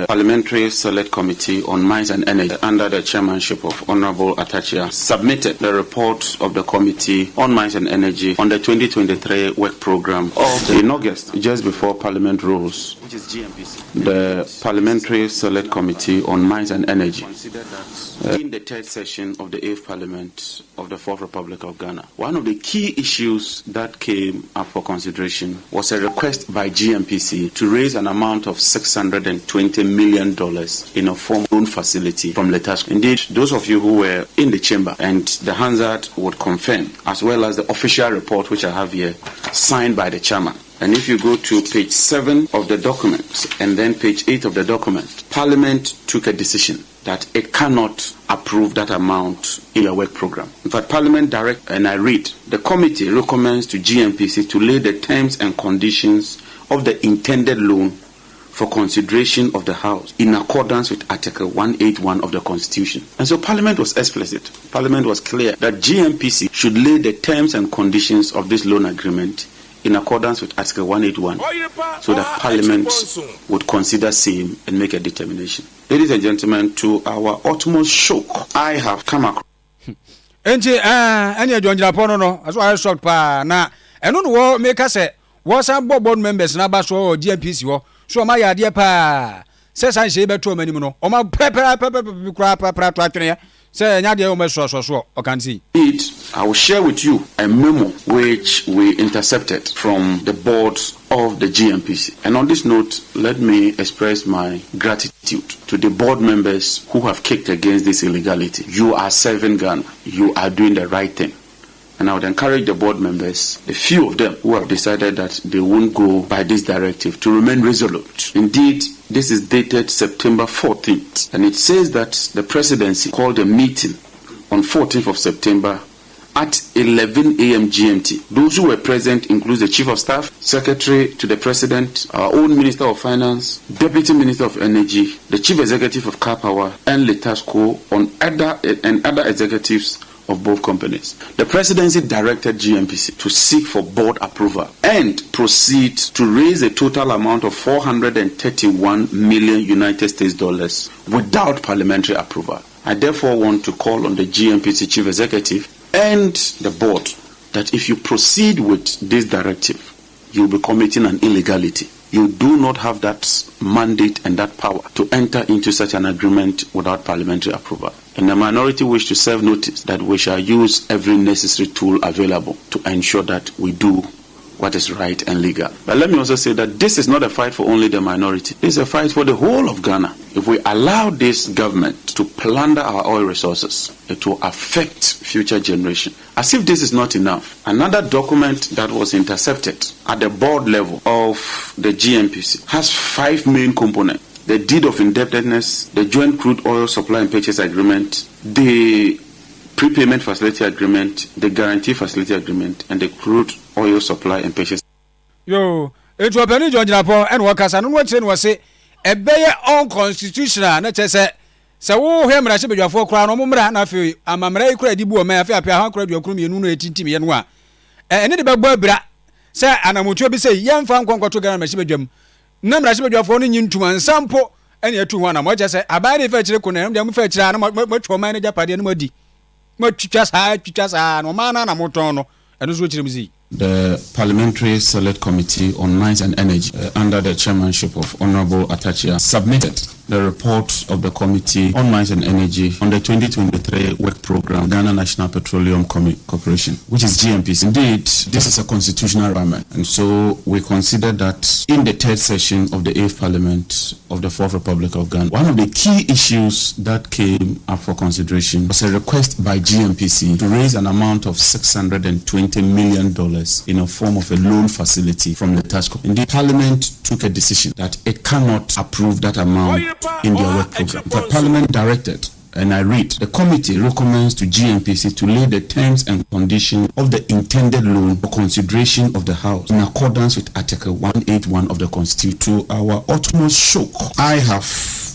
Parliamentary Select Committee on Mines and Energy under the chairmanship of Honorable Atachia submitted the report of the Committee on Mines and Energy on the 2023 work program in August, just before Parliament rose. Which is GMPC. The Parliamentary Select Committee on Mines and Energy in the third session of the 8th Parliament of the 4th Republic of Ghana. One of the key issues that came up for consideration was a request by GMPC to raise an amount of $620 million in a form loan facility from Litasco. Indeed, those of you who were in the chamber and the Hansard would confirm, as well as the official report which I have here, signed by the chairman. And if you go to page 7 of the document and then page 8 of the document, Parliament took a decision that it cannot approve that amount in a work program. In fact, Parliament direct, and I read, the committee recommends to GMPC to lay the terms and conditions of the intended loan for consideration of the House in accordance with Article 181 of the Constitution. And so Parliament was explicit. Parliament was clear that GMPC should lay the terms and conditions of this loan agreement in accordance with Article 181, so that Parliament would consider same and make a determination. Ladies and gentlemen, to our utmost shock, I have come across. Any John Japono no, as I shot pa na. Eno no make us say was some board members na baso or GMPC wo. So my idea pa. Says I say beto many no. O ma prepare say nya de o me so o can see. I will share with you a memo which we intercepted from the board of the GMPC. And on this note, let me express my gratitude to the board members who have kicked against this illegality. You are serving Ghana. You are doing the right thing. And I would encourage the board members, a few of them who have decided that they won't go by this directive, to remain resolute. Indeed, this is dated September 14th. And it says that the presidency called a meeting on 14th of September at 11 a.m. GMT. Those who were present include the Chief of Staff, Secretary to the President, our own Minister of Finance, Deputy Minister of Energy, the Chief Executive of Car Power, and Letasco and other executives of both companies. The presidency directed GMPC to seek for board approval and proceed to raise a total amount of 431 million United States dollars without parliamentary approval. I therefore want to call on the GMPC chief executive and the board that if you proceed with this directive, you'll be committing an illegality. You do not have that mandate and that power to enter into such an agreement without parliamentary approval. And the minority wish to serve notice that we shall use every necessary tool available to ensure that we do what is right and legal. But let me also say that this is not a fight for only the minority. It's a fight for the whole of Ghana. If we allow this government to plunder our oil resources, it will affect future generations. As if this is not enough, another document that was intercepted at the board level of the GMPC has 5 main components. The deed of indebtedness, the joint crude oil supply and purchase agreement, the prepayment facility agreement, the guarantee facility agreement, and the crude oil supply and purchase. Yo, it was Penny George Napo and workers and what's in was say a bay unconstitutional, not just say, so him and I should be your 4 crown or mumra and I feel I'm a very credible man. I feel how credible your crew, you know, 18 and 1. And any bra, sir, and I'm to be say, young fan conquer to Ghana, Machibajum. Number I should be your phone into one sample and you're 2 1. I'm just say, I buy the fetcher, I'm fetcher, and much for manager party and muddy. Much just high, just no man and a motono, and those which see. The Parliamentary Select Committee on Mines and Energy, under the chairmanship of Honorable Atachia, submitted the report of the Committee on Mines and Energy on the 2023 work program, Ghana National Petroleum Corporation, which is GMPC. Indeed, this is a constitutional requirement, and so we consider that in the 3rd session of the 8th Parliament of the 4th Republic of Ghana, one of the key issues that came up for consideration was a request by GMPC to raise an amount of $620 million in a form of a loan facility from the Letasco. Indeed, Parliament took a decision that it cannot approve that amount in their work program. But Parliament directed, and I read, the committee recommends to GMPC to lay the terms and conditions of the intended loan for consideration of the House in accordance with Article 181 of the Constitution. To our utmost shock, I have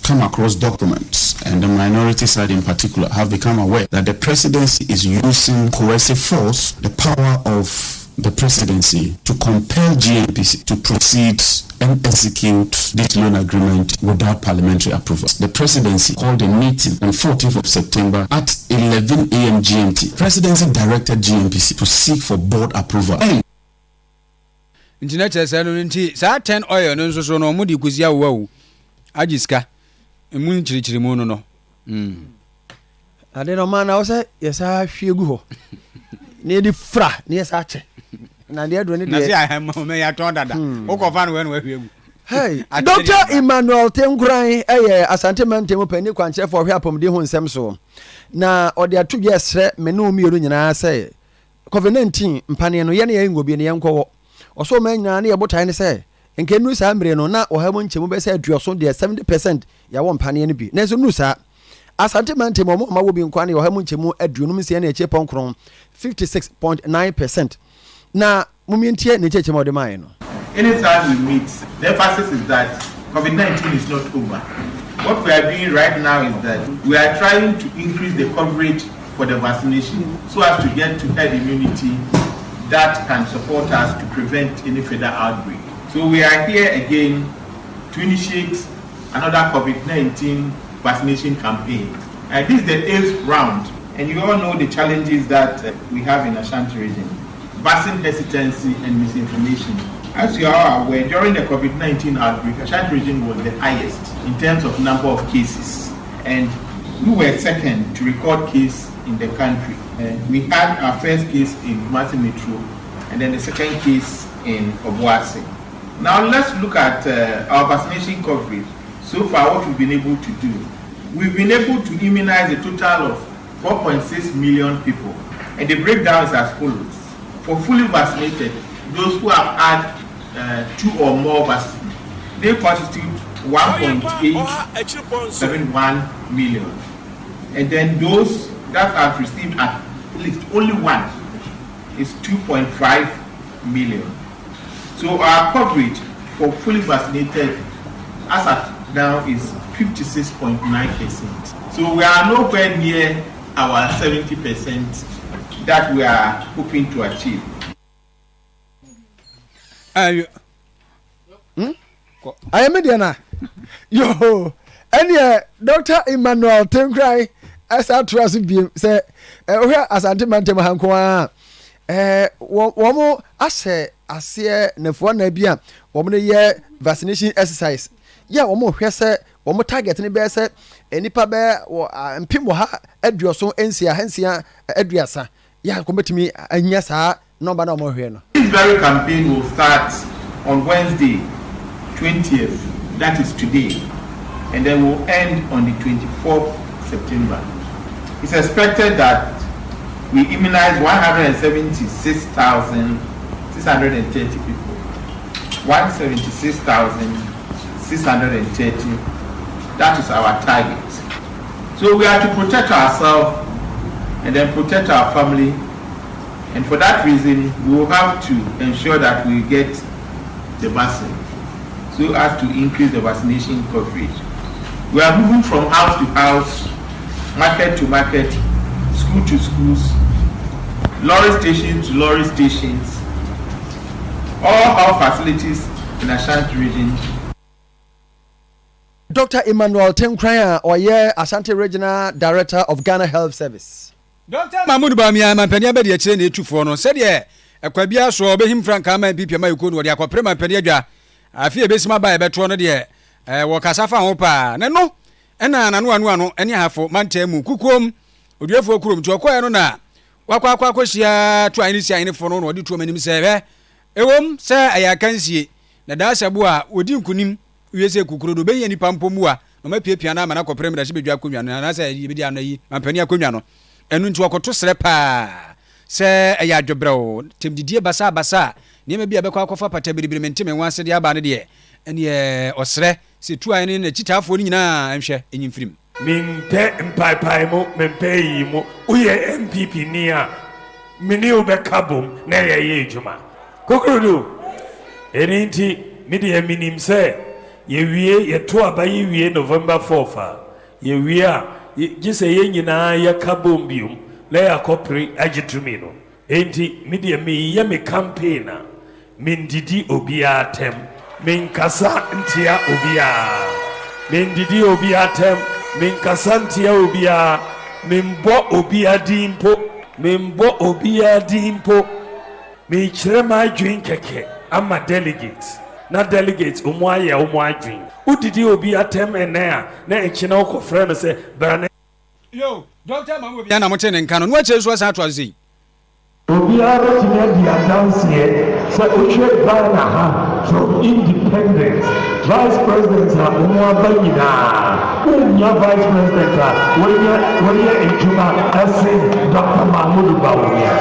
come across documents, and the minority side in particular have become aware that the presidency is using coercive force, the power of the presidency, to compel GMPC to proceed and execute this loan agreement without parliamentary approval. The presidency called a meeting on 14th of September at 11 a.m. GMT. Presidency directed GMPC to seek for board approval. Internet says, "Sa 10 oil no so no mo di kusia wo ajiska emu nchirichiri mu no." Ade no man na wo say yes a hwegu ho. Ne di fra ne yes a che. Na de do ne de. Na say I me ya ton dada. Wo ko fa no we no hwegu. Hey, Dr. Emmanuel Tenkran Asante Mantemo pani kwanche for hwe apomde ho nsem so. Na ode atu yesre me no mi yoru nyina say COVID-19 mpane no ye ne ye ngobie ne ye nkwo. Oso ma nyina ne ye botan ne say nke nu sa mbre no na ohamo nchemu be say aduoso de 70% ya wo mpane ne bi. Na so nu sa Asante Mantemo mo ma wo bi nkwa ne ohamo nchemu aduonum sie na eche ponkron 56.9%. Na mumientie ne cheche mo de mai no. Anytime we meet, the emphasis is that COVID-19 is not over. What we are doing right now is that we are trying to increase the coverage for the vaccination so as to get to herd immunity that can support us to prevent any further outbreak. So we are here again to initiate another COVID-19 vaccination campaign. This is the 8th round, and you all know the challenges that we have in Ashanti region. Vaccine hesitancy and misinformation. As you are aware, during the COVID-19 outbreak, Ashanti region was the highest in terms of number of cases, and we were second to record case in the country. We had our first case in Kumasi Metro, and then the second case in Obuasi. Now let's look at our vaccination coverage. So far, what we've been able to do, we've been able to immunize a total of 4.6 million people, and the breakdown is as follows. For fully vaccinated, those who have had 2 or more vaccines, they constitute 1.871 million. And then those that have received at least only one is 2.5 million. So our coverage for fully vaccinated as at now is 56.9%. So we are nowhere near our 70% that we are hoping to achieve. I am Mediana. Yo, and Dr. Emmanuel Tenkrai, as I trust him, say, Asante Mantema Hankwa, Womo, I say, Nefua Nebia, woman, vaccination exercise. Yeah, Womo, say, Womo target any bear said, any pabe or Pimoha, Edrioso, Ensia, Hensia, Edriasa. Yeah, come to me, and yes, no, but no more here. This very campaign will start on Wednesday, 20th, that is today, and then will end on the 24th September. It's expected that we immunize 176,630 people. 176,630. That is our target. So we are to protect ourselves and then protect our family. And for that reason, we will have to ensure that we get the vaccine so as to increase the vaccination coverage. We are moving from house to house, market to market, school to schools, lorry stations to lorry stations, all our facilities in Ashanti region. Dr. Emmanuel Tenkrai, Asante Regional Director of Ghana Health Service. Dr. Mahmoud Bamia, my penny bed, yet send it to Fono, said, yeah, a Krobea so obey him Frank Kama and Pipia Mayukun, or the Aquaprema Pedia. I fear Besma by a betrona, dear, Wakasafa Opa, no, and one, any half for Mantemu, Kukum, Oyerepa Kurum to acquire no na. Wakwakwashia, try any sign for no, or do too many say, sir, I can see, Nadasa Bua, Udim Kunim, USA Kukuru, be any Pampomua, no my piano, and Aquaprema, that should be Jacumian, and I say, Yibidiana, my penny Acuniano. And to a srepa, say a yadbro, Tim Didier Basa, near be a bequaco for Patabri and once a year banadier, and ye or sre, see two in a chita for Nina, I'm sure in film. Min pe mpaimo, mempeimo, uye MPP near Minio Becabum, Naya Yejuma. Kukudu, Erinti, Midia Minim say, ye ye toa by ye November 4th, ye we are. Just a yena ya kabombium, lay a copri agitumino. Enti media me yame campaigner. Min didi obia tem, min kasa ntia obia. Min didi obia tem, min kasantia obia, min bo obia dimpo, min bo obia dimpo. Mi chrema drink keke, I'm a delegate. Not delegates, umwa drink. Udidi obia tem enea, na echinoko friend say, Brane. Yo, Dr. Mamu Biana Moten and Canon, what is was out was he? Obiara Tinedia dance here, so Uche Ghana from independence. Vice President Umwa Bayina, Unya Vice President, when you're in Juba, I say Dr. Mahmoud Bawumia.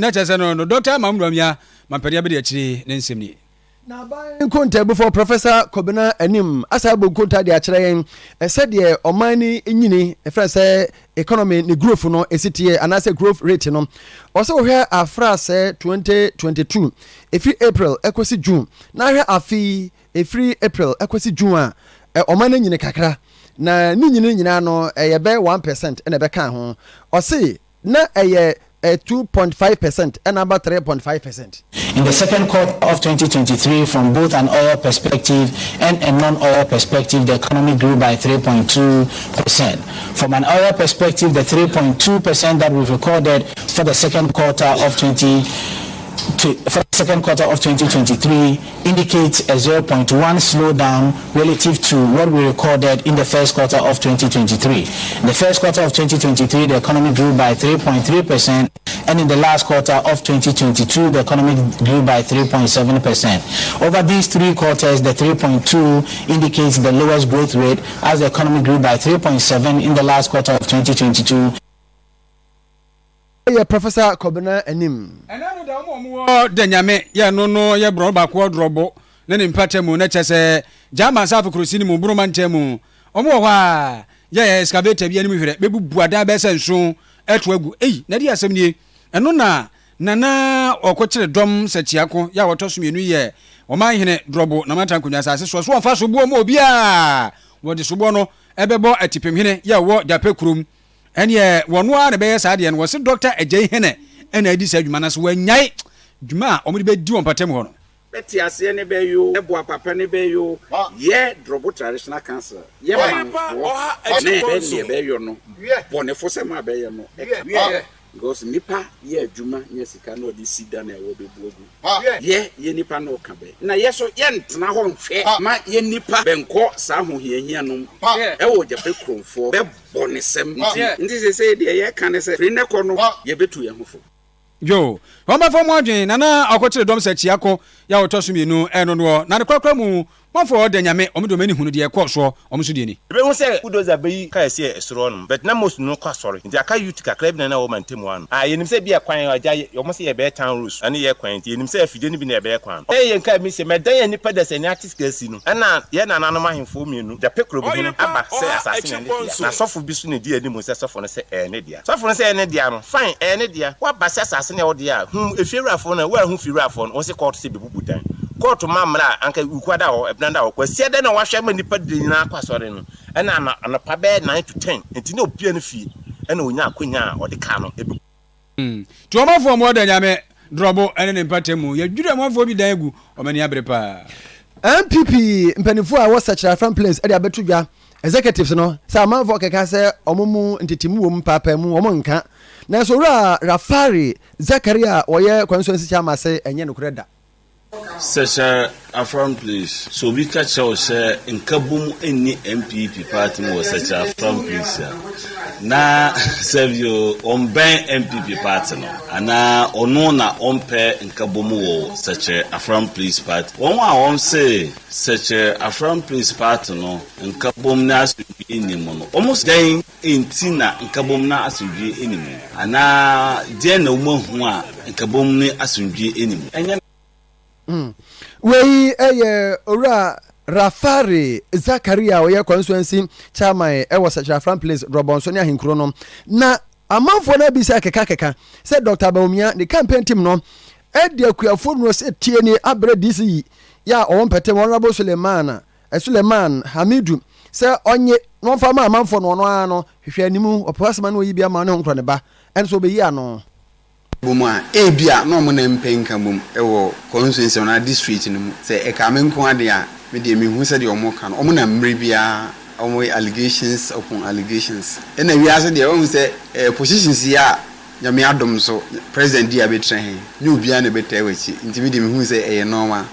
No, Dr. Mamramia, my period, Nancy. Now, by contact before Professor Kobina Enim, as I will contact the Achrain, said, yeah, Omani Inini, a phrase economy, the growth, no, a city, and as a growth rate, no. Also, here a phrase 2022, a free April, equity June. Now, here a fee, a free April, equity June, Omani in a kakra. Na nini no a be 1% and a beka ho or say na a 2.5% and about 3.5%. In the second quarter of 2023, from both an oil perspective and a non-oil perspective, the economy grew by 3.2%. From an oil perspective, the 3.2% that we've recorded for the second quarter of 2023 indicates a 0.1 slowdown relative to what we recorded in the first quarter of 2023. In the first quarter of 2023, the economy grew by 3.3%, and in the last quarter of 2022, the economy grew by 3.7%. Over these three quarters, the 3.2 indicates the lowest growth rate, as the economy grew by 3.7 in the last quarter of 2022. Yeah, Professor Kobena Enim. And I know the Nyame, ya no, ya brought back ward robo, then in Patemu, Netchase, Jama South Crusinimu, Bruman Temu, Omowa, ya excavated the enemy, Baby Buada Besson, soon, Etwegu, Nadia Semni, and Nana or Coach Drum, said Chiako, ya was me new year, or my hene drobo, no matter could assess was one fast subomo, bia, what the subono, Ebebo at Tipimine, ya what the pekrum. And yeah, one the best idea was a doctor a J. Henne, and I decided Manas when yai, Juma, only be due on Patemon. Betty, I see any bay you, a boa papa, any bay you, yeah, drobo traditional cancer. Yeah, bay you know, Bonifosa, my bay, you know, goes Nipa, yeah, Juma, yes, you cannot see done, I will be bogu. Yeah, ye Nipa no cabe. Now, yes, so yent, now home fair, my ye Nipa, ben court, some here, no, I would just pick for Bonisem. This is a day, I can't say, Rina Corno, ye bet to your home. Yo, Homa for Margin, Nana, I'll go to the dom set Chiako, Yao Tossumi, no, and no, not a crockramu, one for the Yame, Omdomini, who dear Quasso, Omsudini. People say, who does a bay, Cassia, Estron, but no most no cost sorry. The Akayutica club and a woman, Tim one. I in himself be a quine, you must see a bear town roost, and ye quaint, in himself, you didn't be a bear quan. Hey, and can miss a Madame and Nipadas and artist casino. And now, yen an animal inform you, the Pecro, Abba, say assassin, and so for Bissuni, dear Nimus, as often say, an idiot. So for say, an idiot, fine, an idiot, what Bassas assassin, or dear, whom if you're a phone, well, whom you are phone, was a court to be Bubutan. Go to Mamma, Uncle Uquada or Blanda or said then I wash them in the Padina Passorin, and I'm on a pabed 9 to 10, and no piano fee, and we now Quina or the Cano. To for more than Yame, Drobo, and an Patemu, you do one for me, Dagu, or many Abrepa. MPP, Penifua was such a front place at Abetuga, executives, no, Sama Vokaka, Omumu, and Timu, Papa, Mumonka, Nasura, Rafari, Zakaria, Oye, Consuency Chamase, and Yanukreda. Such a front place. So we catch our share in Kabum any MPP party was such a front place. Na serve you on ban MPP party no. Ana onona on pair in Kabum such a front place party. One say such a front place party no in Kabum nas in the mono. Almost dying in Tina in Kabum na asumji enemy. Ana den no mo in Kabum ne asumji enemy. Wey ora Rafari Zakaria oye constituency chairman was such a front place Robinson Hinkro no na amanfo na bi say keka say Dr. Baumia the campaign team no e de akuafo no say tie ni abre DC ya on pete honorable Suleiman Hamidu say onye no fama amanfo no no hwehwe animu opasama no yi bia ma no nkro ne ba enso be yi ano Buma, Abia, no one in Penkabum, or constituency on our district in them. Say a Kamen Quadia, medium who said your mokan, Omuna Mribia, only allegations upon allegations. And then we asked their own say, positions here, Yami Adam, so President Diabetrain, you be a better way, intimidating who say a normal.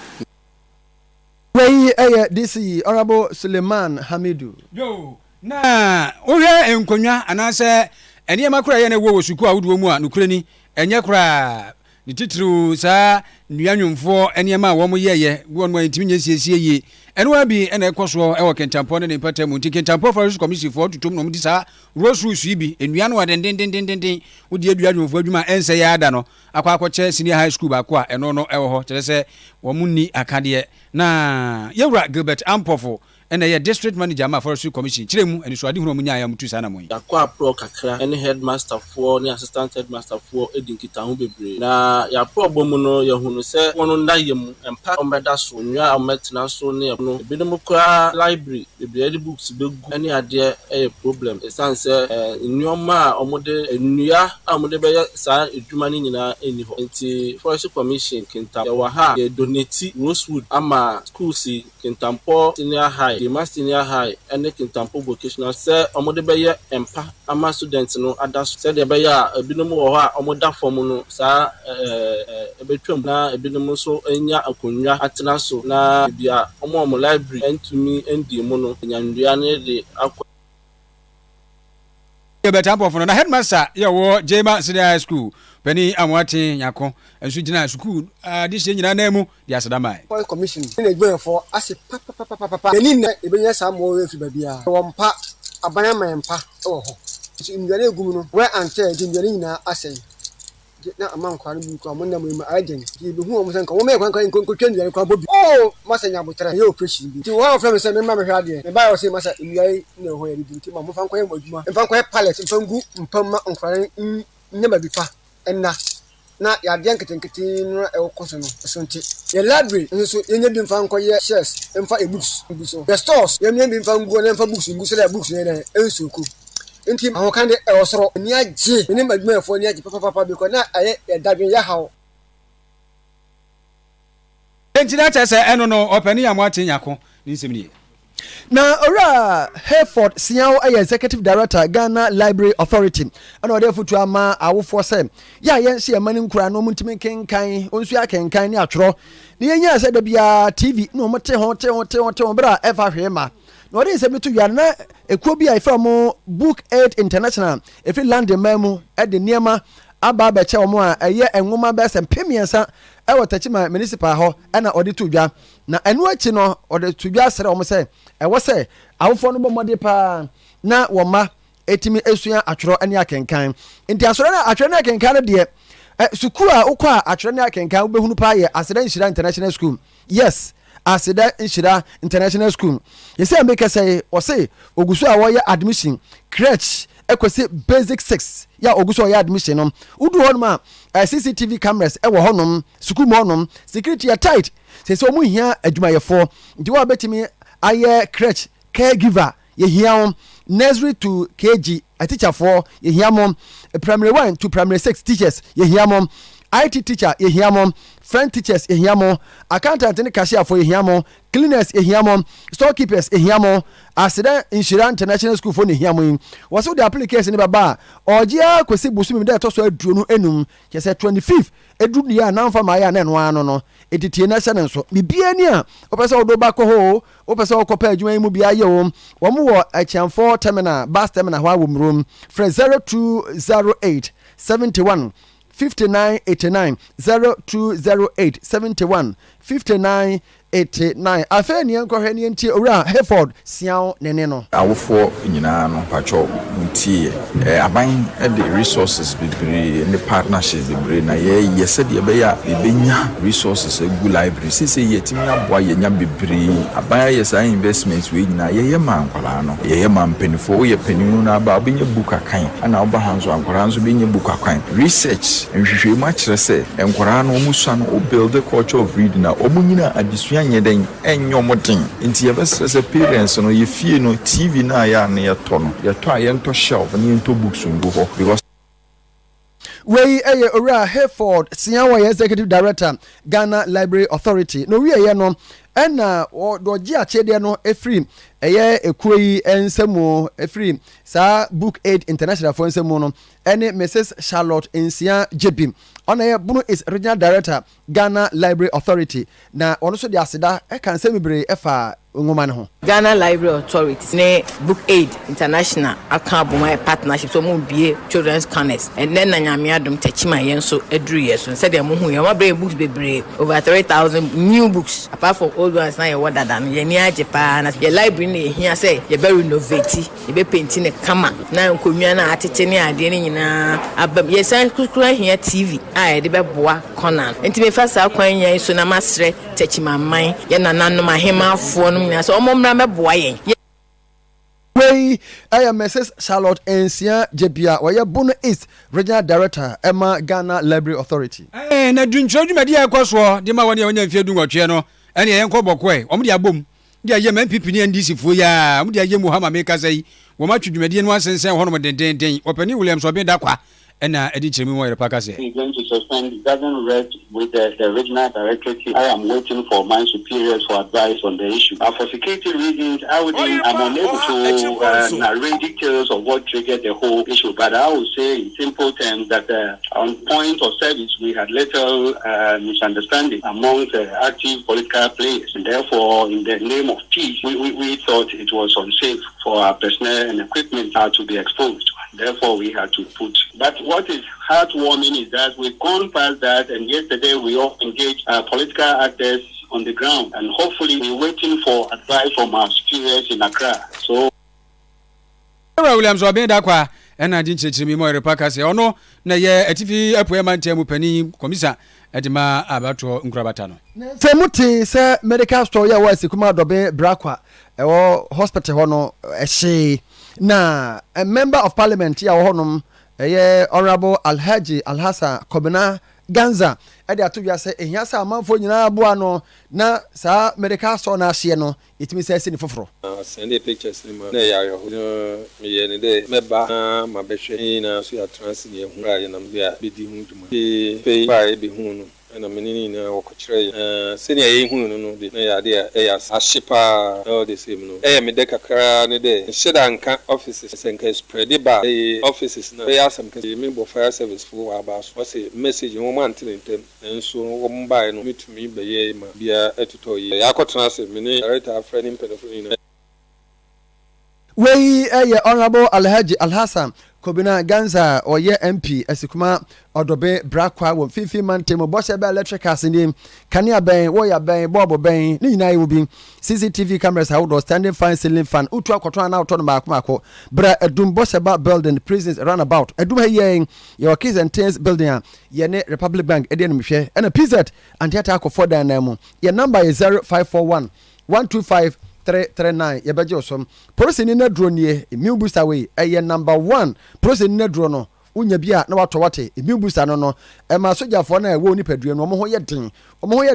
Way DC, Honorable Suleiman Hamidu. Yo, na, oh, yeah, and Konya, and I say, and Yama Cray and a war was Ukua Udwoma, Ukraine. Enya kra ni titru sa nuanwumfo enema wo mo yeye won mo ntimi nyesiesie yi enwa bi ena ekoso e wo kentampo ne patam nti kentampo for commission for tutum no mti sa rose bi enua no den wodi aduanwumfo adwuma ense ya ada no akwa senior high school ba kwa eno no ewo ho tere se wo munni akade na yewra Gilbert Ampofo ena ye district manager ma forestry commission kiremu eni so ade hunu munya ya mutu sana mo yakwa pro kakra ene headmaster for ni assistant headmaster for edinkita ho bebre na ya pro bomu no ye hunu se wono ndayem empa ombeda so nwa ometina so ne no ebinum kra library bebre books begu ene ade e problem esanse nnyoma omode ennua amode be sa eduma ni nyina eni ho nti forestry commission kinta ya wa ha ye donate rosewood ama schools kintampo senior high the senior high and the Kintampo vocational say omode beye empa ama students no ada say de beye ebinom wo ha omoda form no sa ebetwam na ebinom so enya akonwa atena so na bia omo library entumi endi mu no nyandua ne de akwa Betampo for na headmaster ya wo Jema Senior High School Penny Amwati Nyako enso gina school this nyina na mu di asadamai commission na egbe for ase papa eni na ebenya sa mo we fi babia won pa abanya mempa ho nduane egum no we ante nduane nyina ase na aman kwa no ko amon na mu agen ki bi hu o mo sen ko wo me kwan ko twendua ko bobi oh masa nya botre ye operation bi ti wo fra me se me ma me hwa de me ba yo se masa nwai na ho ya bi ti ma mo fan ko ye maduma mfan ko ye pallet mfan gu mpam ma onkware nyama bi fa enna na ya de nketenkete no e wo koso no so nti ye library nso ye nya bi mfan ko ye shares mfa e books so the stores ye nya bi mfan gu na mfa books ngu so la books ne na ensuku nti ma ho kan de e osoro ni agye ni maduma fo ni agye papa bi ko na aye dadwen ya hawo entina chese eno no opani ya mwati nyako ni nsemi na ora Hereford Siao ay executive director Ghana Library Authority ana ode futu ama awofo se ya yense ya mani nkura no muntimi kenkan onsu ya kenkan ni atworo ni yenya se da bia TV no mote ho bra efa hwema na ode se bitu ya na ekuo bia ifra Book Aid International efi land memu e de niema aba ba che omo a eye enwoma ba se mpemiensa e wotachima municipal ho na ode tudwa na enu achi no ode tudwa sere omo se e wo se awofo no bomode pa na wo ma etimi esua atworo ani akenkan nti asoro na atworo na akenkan no de sukuu a ukwa atworo na akenkan wo behunu pa ye Asante Nshira International School yes Asante Nshira International School yese ambeke say o se ogusu a wo ye admission crèche ekwese basic 6 ya oguso ya admission no udu honum a CCTV cameras e wo honum sukuu mo honum security ya tight se so mu hia adwumayefo nti wa betimi aye crèche caregiver ye hia nursery to KG a teacher for ye hia primary 1 to primary 6 teachers ye hia IT teacher ye hia French teachers ye hia accountant and cashier for ye hia cleaners ye hia storekeepers ye hia Asante Nshira International School for ye hia was the application baba ojia kwesi busumi de to so aduro no enum che say 25th edu dia na mfa ma ya na no ano no etitie na hye nso bibia ni a opese odoba ko ho opese okopa adwuma mu bia ye wo wo achiamfo terminal bus terminal ho awomrom from 0208 71 5989 0208 71 5989 afeni enkohwe ni ntie owura Hereford Siao nene no awofo nyina no pacho ntie aban the resources bebre ne partnerships bebre na ye said ye be ya benya resources egu library sise yetimi aboa ye nya bebre aban ye sa investments we nyina ye ma ankwala no ye ma mpenifo ye peninu na ba obenya book akan ana oba hanzo ankwala nso benya book akan research nhwehwe ma kire se enkwala no omusua no o build the culture of reading na omunyina adisua nyeden enyomoden nti ye bese se parents no ye fie no TV na ya na ye to no ye to aye nto shelf na ye nto books ngu ho because we ora Hereford Siao executive director Ghana Library Authority no we ye no ena doji achede no efri eye ekuyi ensemu efri sa Book Aid International for ensemu no ene Mrs Charlotte Nsia JB ona ye bunu is regional director Ghana Library Authority na ono so de aseda e kan semibre efa ngoma ne ho Ghana Library Authority ne Book Aid International aka boma partnership so mo bie children's corners and then na nyame adom tachima yen so eduru yeso said dem hu ye ma bring books bebre over 3000 new books apart from old ones na ye wada dan ye ni age pa na ye library ne hia say ye be renovate ye be paint ne kama na nkonwa na atete ne ade ne nyina abam ye san kukura hia TV a de be boa corner enti me fa sa kwan yen so na masre tachima man ye nananom ahemafo no nyina so omomra me boa yen we I am Mrs Charlotte Nsia Jebia where Bono East Regional Director Emma Ghana Library Authority na duncho dwumadi akoso de ma woni anya mfie du nwotwe no ene ye nko bokwe omde abom de aye MPP ni NDC fo ya omde aye Muhammad Meka sai wo ma twudwumadi no asensen ho no den opani Williams obi da kwa ena edi chemi mo Oyerepa ka say he's going to suspend. It doesn't rest with the regional directorate. I am waiting for my superiors for advice on the issue. For security reasons, I'm unable to narrate details of what triggered the whole issue. But I would say in simple terms that on point of service, we had little misunderstanding among the active political players. And therefore, in the name of peace, we thought it was unsafe for our personnel and equipment to be exposed. Therefore, we had to put. But what is heartwarming is that we've gone past that, and yesterday we all engaged political actors on the ground, and hopefully we're waiting for advice from our superiors in Accra. So, Williams obi da kwa ɛna adi nkyerɛkyerɛ mi mu Oyerepa ka sɛ ɔno na yɛ atifi apoe mantam mu panin komisa ɛde ma abato nkurabata no sɛ mote sɛ medical store yɛ wɔ asikuma dɔbe brakwa ɛwɔ hospital hɔ no ɛhye na a member of parliament yɛ wɔ hɔnom ɛyɛ honorable Alhaji Alhassan Kobena Ganza ɛde ato dwa sɛ ehia sɛ amanfo nyinaa boa no na saa medical store na ahye no etimi sɛ ɛsi ne foforo send the pictures ni ma na ya yo no me ye ne de meba ma behwe na so ya trans ne hu ra ye na me bi di hu dwuma pe ba e bi hu no na menini na wɔkɔkyerɛ sɛnea yɛhu no no de na yɛade ɛyɛ ahye paa na ɔde sɛm no ɛyɛ me de kakra ne de nhyɛ da nka offices sɛ nka spread ba ɛyɛ offices na ɛyɛ asɛm ka me bɔ fire service fo wɔ aba so wɔsɛ message wɔn ma ntene ntɛm nso wɔn bae no metumi bɛyɛ ma bia ɛtotɔ yi yɛakɔtena sɛ me ne director afrɛ ne mpɛdɛfo nyinaa wei ɛyɛ honorable Alhaji Alhassan Kobena Ganza ɔyɛ MP asikuma ɔdɔbe brakwa wɔ fifi mantam bɔhyɛ bɛ electrical sini kanea bɛn wɔyɛ bɛn bɔɔbɔ bɛn ne nyinaa yɛ bi CCTV cameras ahodoɔ standing fan ceiling fan utu akɔtɔ ana ɔtɔ no baako bra adum bɔhyɛ ba building prisons runabout adum ha yɛn yɛwɔ Keys and Tins building a yɛne Republic Bank ɛde anim hwɛ ɛna PZ antiata akɔfɔ dan nan mu yɛ number yɛ 0541 125 339 yɛbɛgye osom police ni na duro nie immune booster way ɛyɛ number 1 police ni na duro no unya bia na watɔ wate immune booster no ɛma sojafoɔ na ɛwɔ nipadua no ɔmo ho yɛ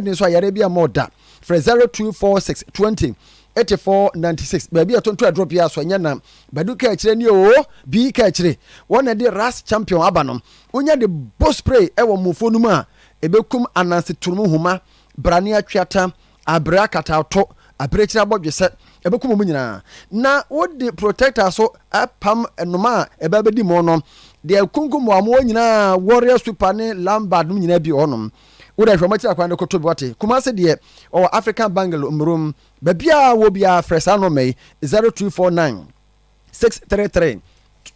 den so ayare bia moda for 0246 20 8496 baabi atonto adrop ya so nya na badu ka akyire ni o bi ka akyire wɔn na de ras champion aba no unya de boss spray ɛwɔ mofo no mu a ebekum ananse turumu huma brane atwata abra katato abrekyira abɔdwesɛ ɛbɛkum mu nyinaa na wode protector so apam enoma ɛbɛbɛdi mu no de kunkum amo nyinaa warrior super ne lambard mu nyinaa bi ɔnom wode hwɛ makyira kwan de koto bi wate kuma se de ɔwɔ African Bangle umrum babia wo bia fresa no mai 0249 633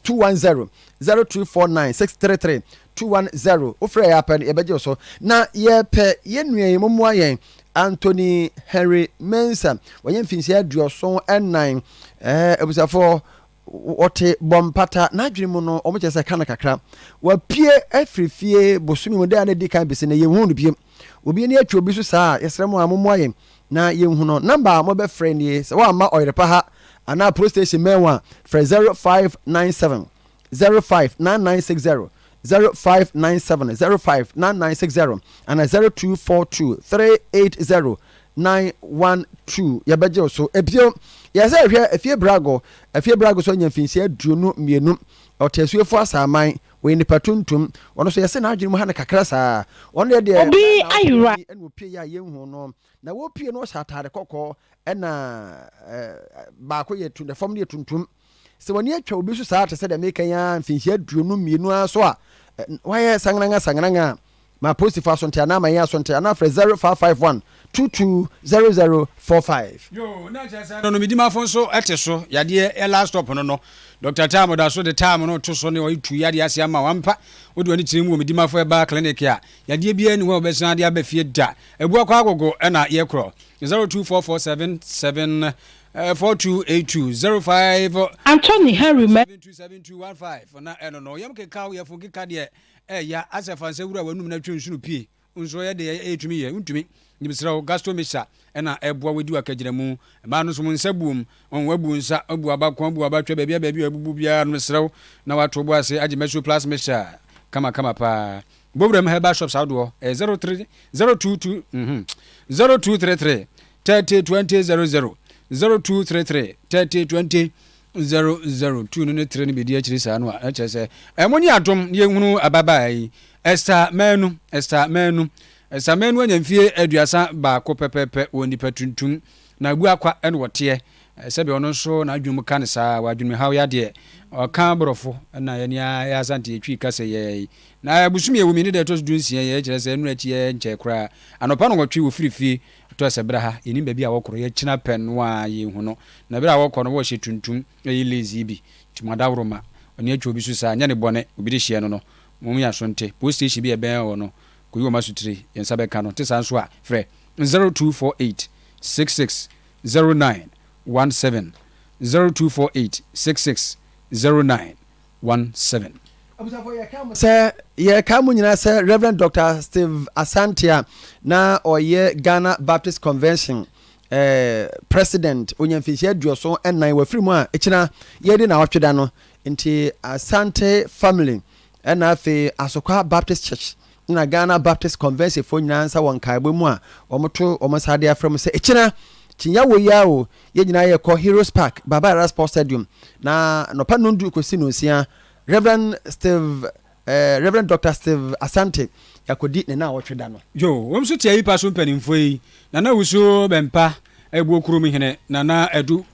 210 0249 633 210 ofre ya pen ebeje so na ye pe ye nua momoa yen Anthony Henry Mensah wɔyɛ mfinsia aduɔson ɛnan ebusafo wɔte bompata na adwene mu no ɔmo kyerɛ sɛ kana kakra wapie afirifie bosumi mu da na di kan bisi na yɛhu no biem obi ne atwa obi so saa yɛsrɛ mu a momoa yen na yɛhu no number mo bɛ friend ye sɛ wa ma Oyerepa ha ana police station menwa frɛ 0597 059960 0597 059960 and 0242 380 912 yɛbɛgye so ebio yɛsɛ hwɛ afie brago so nya mfinsia aduonu mienu ɔtasuefo asaman we nipa tuntum ɔno so yɛsɛ na adwene mu ha na kakra saa ɔno yɛ deɛ obi ayura ɛna opie ya yɛnhu no na wo pie no hyɛ atade kɔkɔɔ ɛna baako yɛ tuntum fam ne tuntum sɛ wɔne atwa obi so saa te sɛ de meka ya mfinsia aduonu mienu aso a wayɛ sangranga ma positive asonte ana ma yɛ asonte ana frɛ 0551 220045 yo na chasa no midima fon so ete so yade e last stop no Dr. Tam da so the time no to so ne o tu yade ase ama wampa wode wani kyerɛ mu midima fo e ba clinic a yade bia ni ho obesan de abafie da ebu akwa agogo na ye kro 024477 4282 05 Anthony Henry 727215 na eno no yam keka ye fo keka de ya asefa nse wura wanum na twensunu pie nso ye de etumi ye ntumi nimsra gastomisa ena eboa wedi wakagire mu ma no so mu nsabum on wabu nsa abu abakon abu abatwa baabi abubu bia no sra na wato bo ase age meso plus mesha kama pa bobram heba shops awdo 0222 0233 302000 0233 3020 002 no ne tre ne bedi akiri sa no a kyerɛ emoni adom ye hunu ababai Esther menu Samenu anyamfie aduasa ba ko pepepe woni patuntum na bu akwa ene wote sebe ono so na adwum ka ne saa wadwum hawo yade o kan brofo na ye ya Asante etwi kase ye na abusumi ewumi ne de to dunsia ye kire se enu achi ye nche kra anopa no wotwe wo firifie to se bra ha eni ba bi a wokoro ye kina pen no a ye hu no na bra wokoro no wo hye tuntum ye lazy bi timadawroma oni atwa obi so saa nya ne bone obi de hye no no mum ya sonte post station bi e ben wo no kuyo masutri yensa be kano tesa nso a frɛ 0248 660917 0248 660917 17. Sir, ye come nyina sir Reverend Dr. Steve Asante na oye Ghana Baptist Convention president onyamfihia duoso ennan wafiri mu a ekina ye de na otweda no nti Asante family na afi Asokwa Baptist Church na Ghana Baptist Convention fo nyina nsa won kaibwe mu a omoto omosade afrem se ekina chinya wo ya o ye nyina ye ko Heroes Park Baba Era Sports Stadium na no pa nondu kosi no sia Reverend Dr. Steve Asante yakodi ne na wotweda no yo womso tia yi paso mpanimfo yi na wuso bempa ebu okurum hene na edu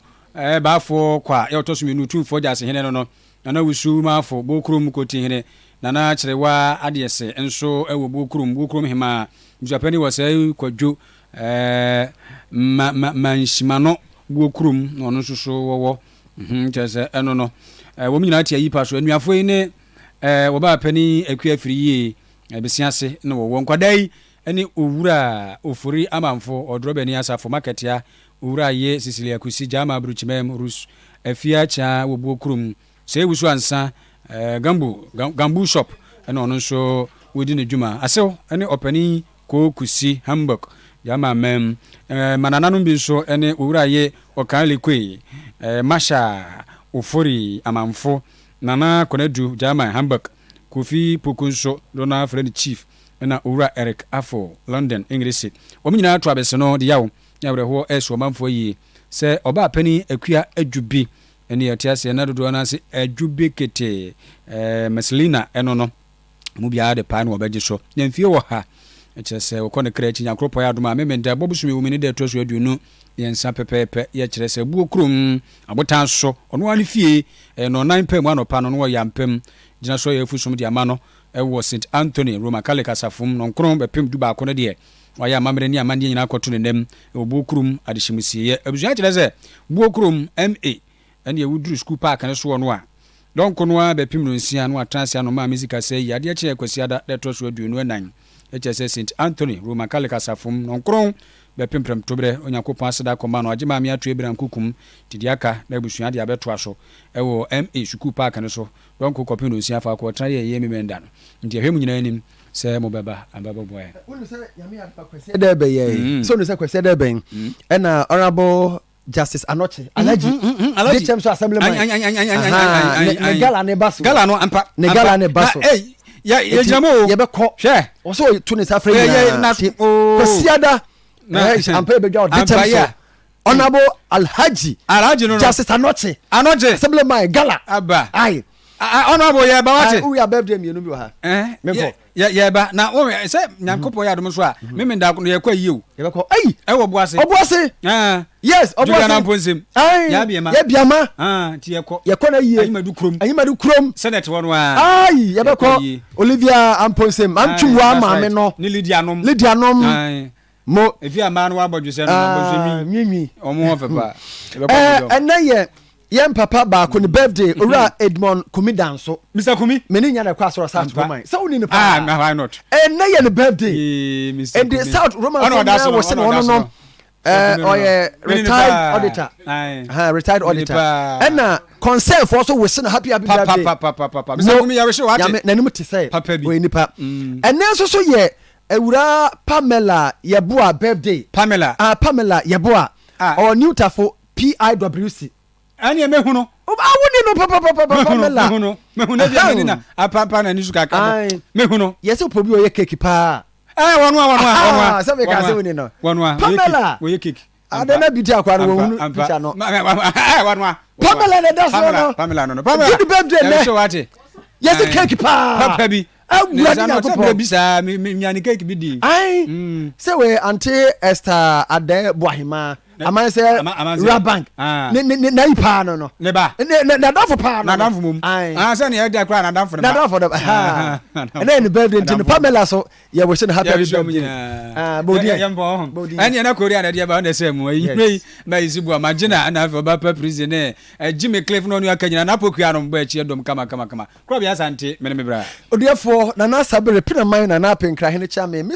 baafo kwa ye otosumenu tumfo jase hene no na wuso maafo bo okurum koti hene na kirewa adiyese enso ewo bo okurum hema musapani wasai kwadwo manshimano bo okurum no no soso wowo jase eno no wo nyina tia yi paso anuafo yi ne wo ba pani akua firi yi besiase no wo nkwadai ene owura ofori amanfo odrobani asafo market ya owura ye Cecilia Kusi jama bruchimem rus afia cha wo bokurum se wusu ansa gambu shop ene ono so wodi ne djuma asew ene opani ko Kusi Hamburg jama mem manananu bi so ene owura ye okanle kwe masha ofori amanfo nana konadu jama Hamburg Kofi Pokunso Dona friend chief na Ura Eric Afo London English omnyina to abese no de yawo nyawre ho eso manfo yi se oba pani akua adwubi ene yatiase na dodo na se adwubi kete Meslina eno no mu bia de pa na obaje so nyamfie wo ha echese wo kone kra chi nyakropo ya doma memenda bobusumi wo mini de to so aduonu yensa pepepe ye kire se bu okrum abotan so ono ani fie no 9 pem anopa no no yampem gina so ye fusum de amano ewo St Anthony Roman Catholic asafum no nkron bepem du ba ko no de waya mamre ni amande nyina akoto ne nem bu okrum adehimsiye abuja kire se bu okrum MA ene ye wudru school park ne so no a don ko no a bepem no nsia no atransia no ma music say ya de kire kwasiada de to so aduonu anan echese St Anthony Roman Catholic asafum no nkron bepemprem tobre onyankopon aseda koma no agema me atu ebran kukum tidiaka na busua de abeto aso ewo MA school park ne so don ko kopin no sia fa ko tra ye memenda no nti ehwemu nyina anim se mo beba ambaba boy unu se yame akwese de be ye so no se kwese de ben na honorable Justice Anoche Alaji the terms assemblyman ne gala ne baso gala no ampa ne gala ne baso ya jamo ye be ko hwe oso tunis afrenya na kwasiada ampa be gwa the terms honorable Alhaji no Justice Anoche assemblyman gala aba ai honorable ya ba wate we are birthday mienu bi ha me ya ba na wo se nyankopo ya dum so a memenda no ye kwa yiu ye be ko ai ewo boase yes oboase na mponsim ya biama ti ye ko na yie ayimadu krom senate wonu a ai ye be ko Olivia Amponsim amtwa ma me no ni Lidianom mo efi amanu abodwese no abodwemi mimi omo ho fepa anaye yem papa ba ko ni birthday ora Edmond Kumidan so Mr Kumi meni nya na kwa so south Roman so ni pa why not anaye ni birthday and the south Roman was no retired auditor and concern for also we sing happy birthday Mr Kumi ya resho wate na nimu te say we nipa and then so ye ewura Pamela Yeboa birthday Pamela Yeboa or new tafo PIWC ani mehu no awoni no papa Pamela mehu na dia medina apapa na nisu kaka mehu no yesi oprobi oye cake pa wonu se me ka se woni no Pamela oye cake adana bi ti akwa no wonu picture no wonu Pamela na das no Pamela no Pamela good birthday me so wate yesi cake pa papa bi awurade ko bi sa nyane cake bi di ai se we Auntie Esther Ade Boahima aman say Rabank na ipa no ne ba na dafo pa no na dafo mum say na ya kra na dafo na dafo ha and then birthday to Pamela so yeah we should happy birthday bodi and na Korea na dia ba na say mu yi na isibu amagina na fa ba pa prison Jimmy Cliff no aka nyina na pokua no mba echi dom kama Krobea Asante me bra Oduefour na sabere pina man na penkra hene cha me